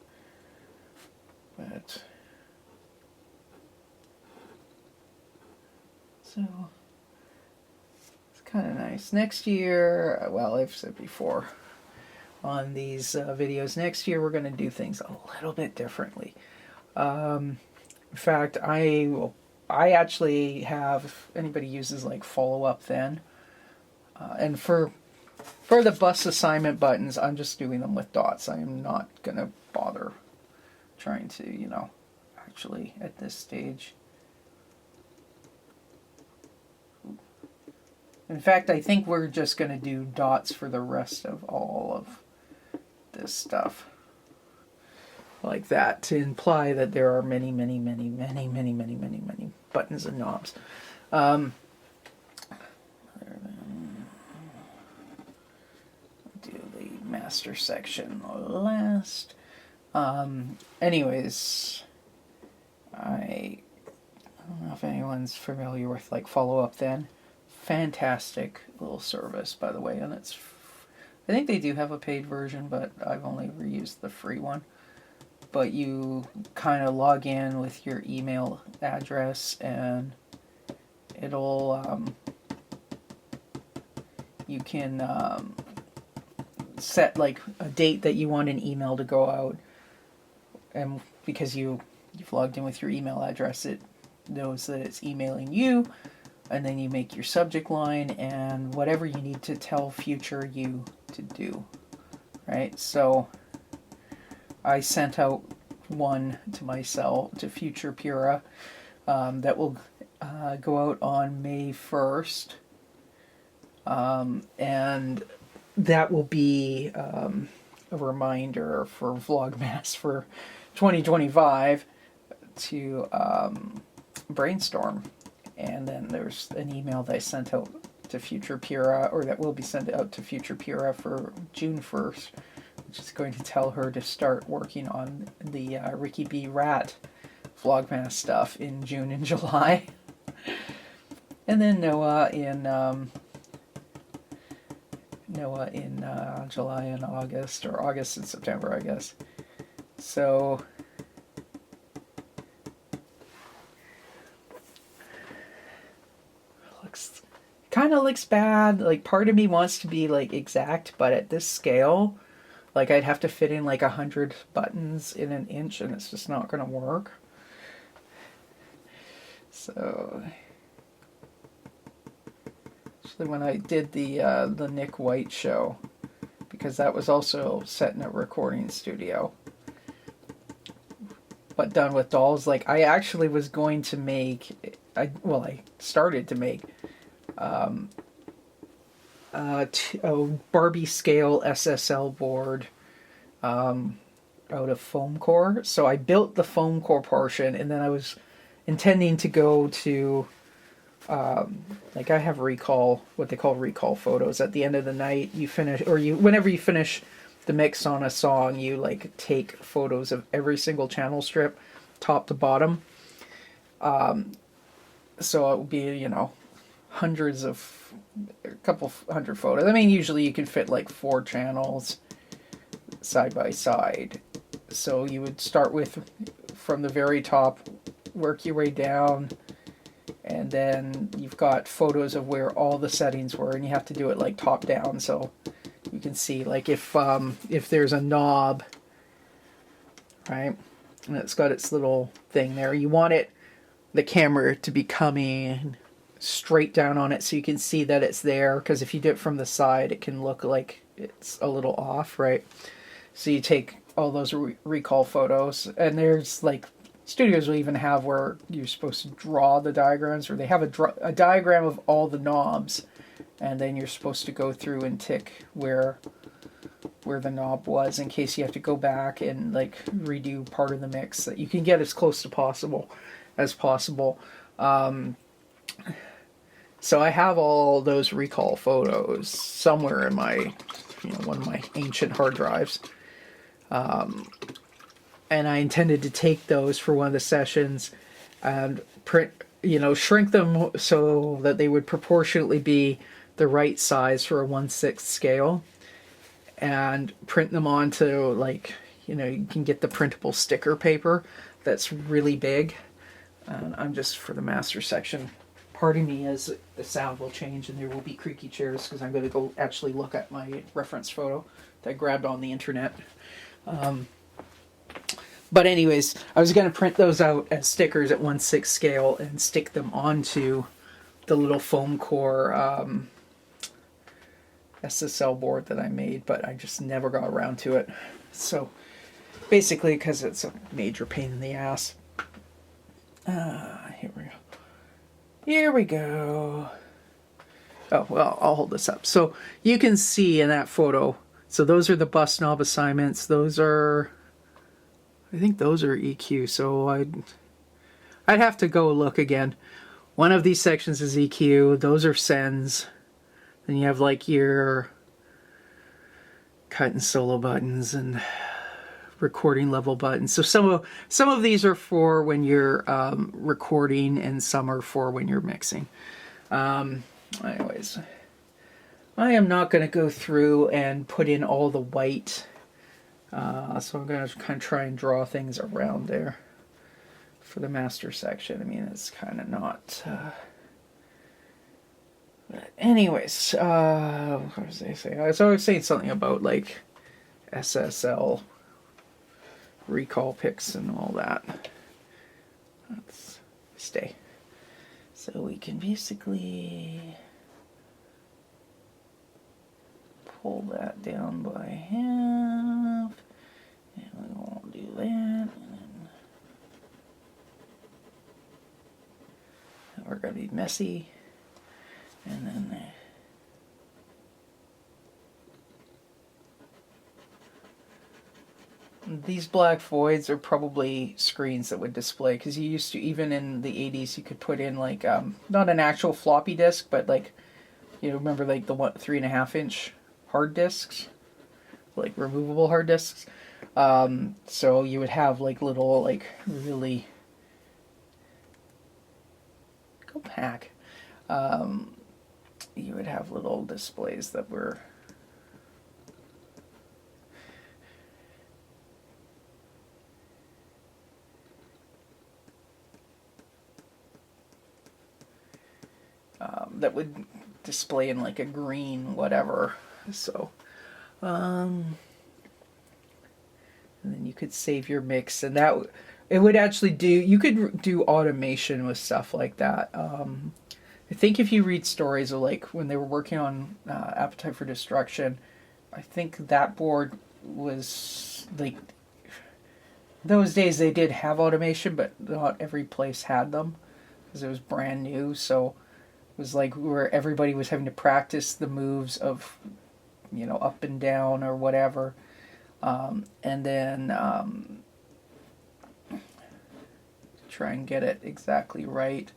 But... so... it's kind of nice. Next year, well, I've said before on these videos, next year we're going to do things a little bit differently. In fact, I actually have, if anybody uses like follow up then, and for the bus assignment buttons, I'm just doing them with dots. I am not going to bother trying to, you know, actually at this stage. In fact, I think we're just going to do dots for the rest of all of this stuff. Like that, to imply that there are many, many, many, many, many, many, many, many buttons and knobs. Do the master section last. Anyways, I don't know if anyone's familiar with like follow up then. Fantastic little service, by the way, and it's, I think they do have a paid version, but I've only reused the free one. But you kind of log in with your email address and it'll, you can set like a date that you want an email to go out. And because you've logged in with your email address, it knows that it's emailing you. And then you make your subject line and whatever you need to tell future you to do, right? So I sent out one to myself, to future Pyra, that will go out on May 1st. And that will be a reminder for Vlogmas for 2025 to brainstorm. And then there's an email that I sent out to future Pyra, or that will be sent out to future Pyra for June 1st, which is going to tell her to start working on the Ricky B. Rat Vlogmas stuff in June and July. And then Noah in July and August, or August and September, I guess. So kind of looks bad. Like, part of me wants to be like exact, but at this scale, like, I'd have to fit in like 100 buttons in an inch, and it's just not gonna work. So, actually, when I did the Nick White show, because that was also set in a recording studio, but done with dolls. Like, I actually was going to make, I started to make a Barbie scale SSL board out of foam core. So I built the foam core portion, and then I was intending to go to like, I have what they call recall photos. At the end of the night, you finish, or whenever you finish the mix on a song, you like take photos of every single channel strip, top to bottom. So it would be, a couple hundred photos. I mean, usually you can fit like 4 channels side by side. So you would start from the very top, work your way down, and then you've got photos of where all the settings were, and you have to do it like top down, so you can see, like, if there's a knob, right, and it's got its little thing there, you want the camera to be coming straight down on it so you can see that it's there, because if you do it from the side, it can look like it's a little off, right? So you take all those recall photos, and there's like, studios will even have where you're supposed to draw the diagrams, or they have a diagram of all the knobs, and then you're supposed to go through and tick where the knob was, in case you have to go back and like redo part of the mix, that you can get as close to possible. So I have all those recall photos somewhere in my, one of my ancient hard drives. And I intended to take those for one of the sessions and print, shrink them so that they would proportionately be the right size for a 1/6 scale, and print them onto, like, you can get the printable sticker paper that's really big. And I'm just, for the master section, pardon me as the sound will change and there will be creaky chairs, because I'm going to go actually look at my reference photo that I grabbed on the internet. But anyways, I was going to print those out as stickers at 1/6 scale and stick them onto the little foam core SSL board that I made, but I just never got around to it. So basically, because it's a major pain in the ass. Here we go. Here we go. Oh, well, I'll hold this up. So you can see in that photo, so those are the bus knob assignments. I think those are EQ, so I'd have to go look again. One of these sections is EQ, those are sends. Then you have like your cut and solo buttons and recording level buttons. So some of these are for when you're recording, and some are for when you're mixing. Anyways, I am not going to go through and put in all the white. So I'm going to kind of try and draw things around there for the master section. I mean, it's kind of not... But anyways, what was I saying? I was always saying something about, like, SSL recall picks and all that. Let's stay. So we can basically pull that down by half, and we won't do that, and then we're going to be messy, and then these black voids are probably screens that would display, because you used to, even in the 80s, you could put in like, not an actual floppy disk, but like, remember like the 3.5-inch hard disks, like removable hard disks. So you would have like little, like, really, go back. You would have little displays that were that would displaying like a green whatever. So, and then you could save your mix, and that it would actually do. You could do automation with stuff like that. I think if you read stories of like when they were working on Appetite for Destruction, I think that board was like those days they did have automation, but not every place had them because it was brand new. So it was like where everybody was having to practice the moves of, you know, up and down or whatever, and then try and get it exactly right.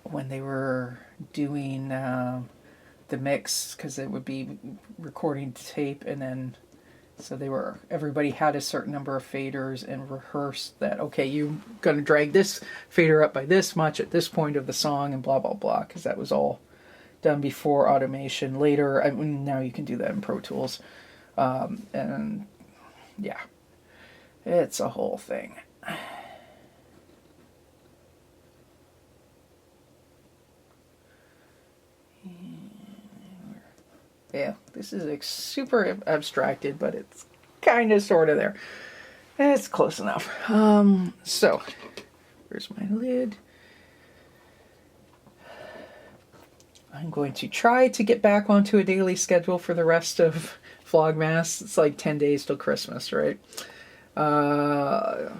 When they were doing the mix, because it would be recording tape, and then so everybody had a certain number of faders and rehearsed that, okay, you're going to drag this fader up by this much at this point of the song and blah, blah, blah, because that was all done before automation. Later, I mean, now you can do that in Pro Tools. And yeah, it's a whole thing. Yeah, this is like super abstracted, but it's kind of sort of there. It's close enough. So, where's my lid? I'm going to try to get back onto a daily schedule for the rest of Vlogmas. It's like 10 days till Christmas, right? Right,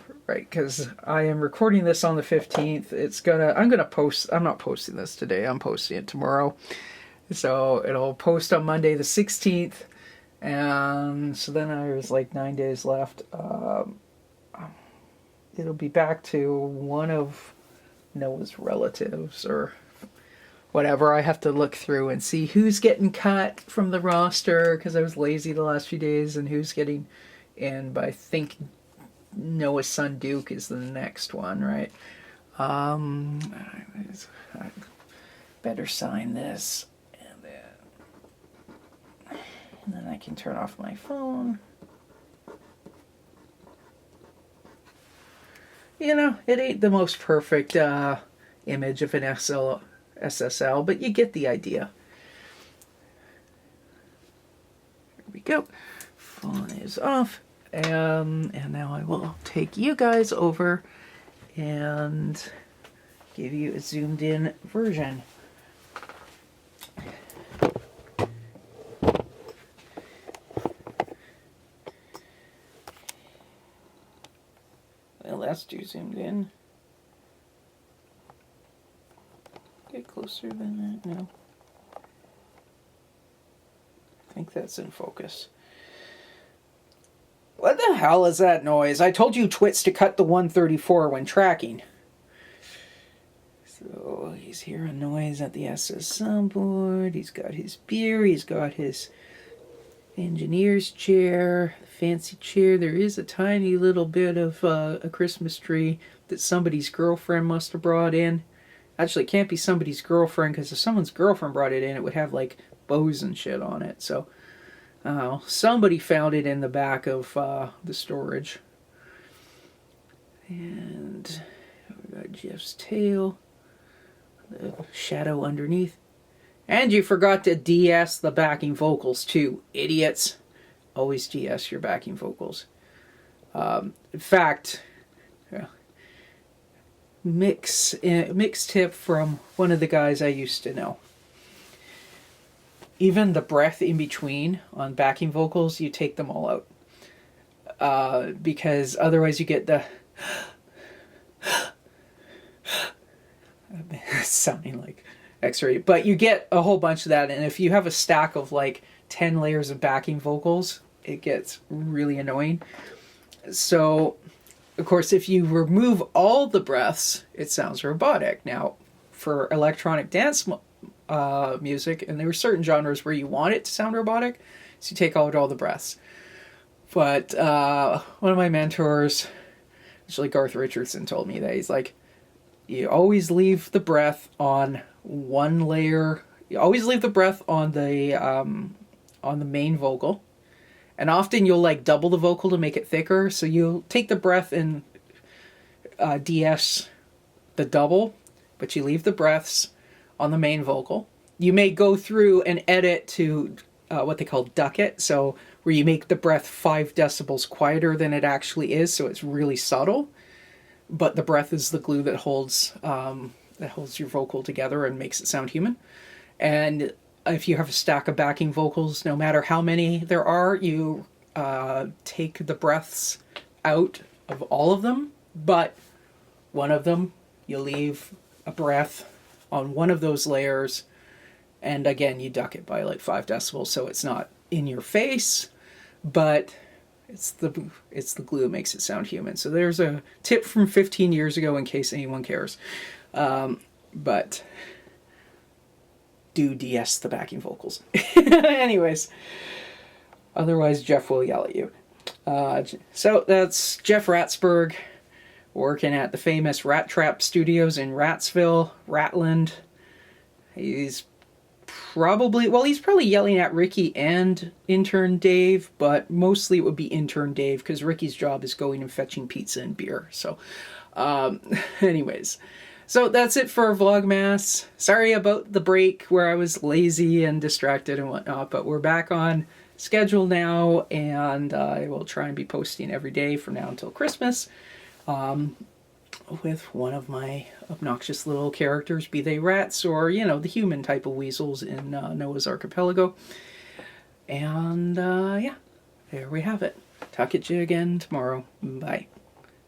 because I am recording this on the 15th. I'm gonna post. I'm not posting this today. I'm posting it tomorrow. So it'll post on Monday the 16th, and so then there's like 9 days left. It'll be back to one of Noah's relatives or whatever. I have to look through and see who's getting cut from the roster because I was lazy the last few days, and who's getting in. But I think Noah's son Duke is the next one, right? I better sign this. And then I can turn off my phone. You know, it ain't the most perfect image of an SSL, but you get the idea. Here we go. Phone is off. And now I will take you guys over and give you a zoomed in version. Well, that's too zoomed in. Get closer than that. No. I think that's in focus. What the hell is that noise? I told you Twits to cut the 134 when tracking. So he's hearing noise at the SS soundboard. He's got his beer. He's got his engineer's chair, fancy chair. There is a tiny little bit of a Christmas tree that somebody's girlfriend must have brought in. Actually, it can't be somebody's girlfriend, because if someone's girlfriend brought it in, it would have like bows and shit on it. So somebody found it in the back of the storage. And we got Jeff's tail, the shadow underneath. And you forgot to DS the backing vocals too, idiots. Always DS your backing vocals. In fact, mix tip from one of the guys I used to know. Even the breath in between on backing vocals, you take them all out. Because otherwise you get the sounding like X-ray, but you get a whole bunch of that, and if you have a stack of like 10 layers of backing vocals, it gets really annoying. So, of course, if you remove all the breaths, it sounds robotic. Now, for electronic dance music, and there are certain genres where you want it to sound robotic, so you take out all the breaths. But one of my mentors, actually Garth Richardson, told me that he's like, you always leave the breath on one layer. You always leave the breath on the main vocal, and often you'll like double the vocal to make it thicker. So you'll take the breath and DS the double, but you leave the breaths on the main vocal. You may go through and edit to what they call duck it, so where you make the breath 5 decibels quieter than it actually is, so it's really subtle. But the breath is the glue that holds your vocal together and makes it sound human. And if you have a stack of backing vocals, no matter how many there are, you take the breaths out of all of them, but one of them, you leave a breath on one of those layers, and again, you duck it by like 5 decibels, so it's not in your face, but it's the glue that makes it sound human. So there's a tip from 15 years ago in case anyone cares. But do DS the backing vocals. Anyways, otherwise Jeff will yell at you. So that's Jeff Ratzberg, working at the famous Rat Trap Studios in Ratsville, Ratland. He's probably yelling at Ricky and Intern Dave, but mostly it would be Intern Dave, because Ricky's job is going and fetching pizza and beer. So, anyways. So that's it for Vlogmas. Sorry about the break where I was lazy and distracted and whatnot, but we're back on schedule now, and I will try and be posting every day from now until Christmas, with one of my obnoxious little characters, be they rats or, you know, the human type of weasels in Noah's Archipelago. And yeah, there we have it. Talk at you again tomorrow. Bye.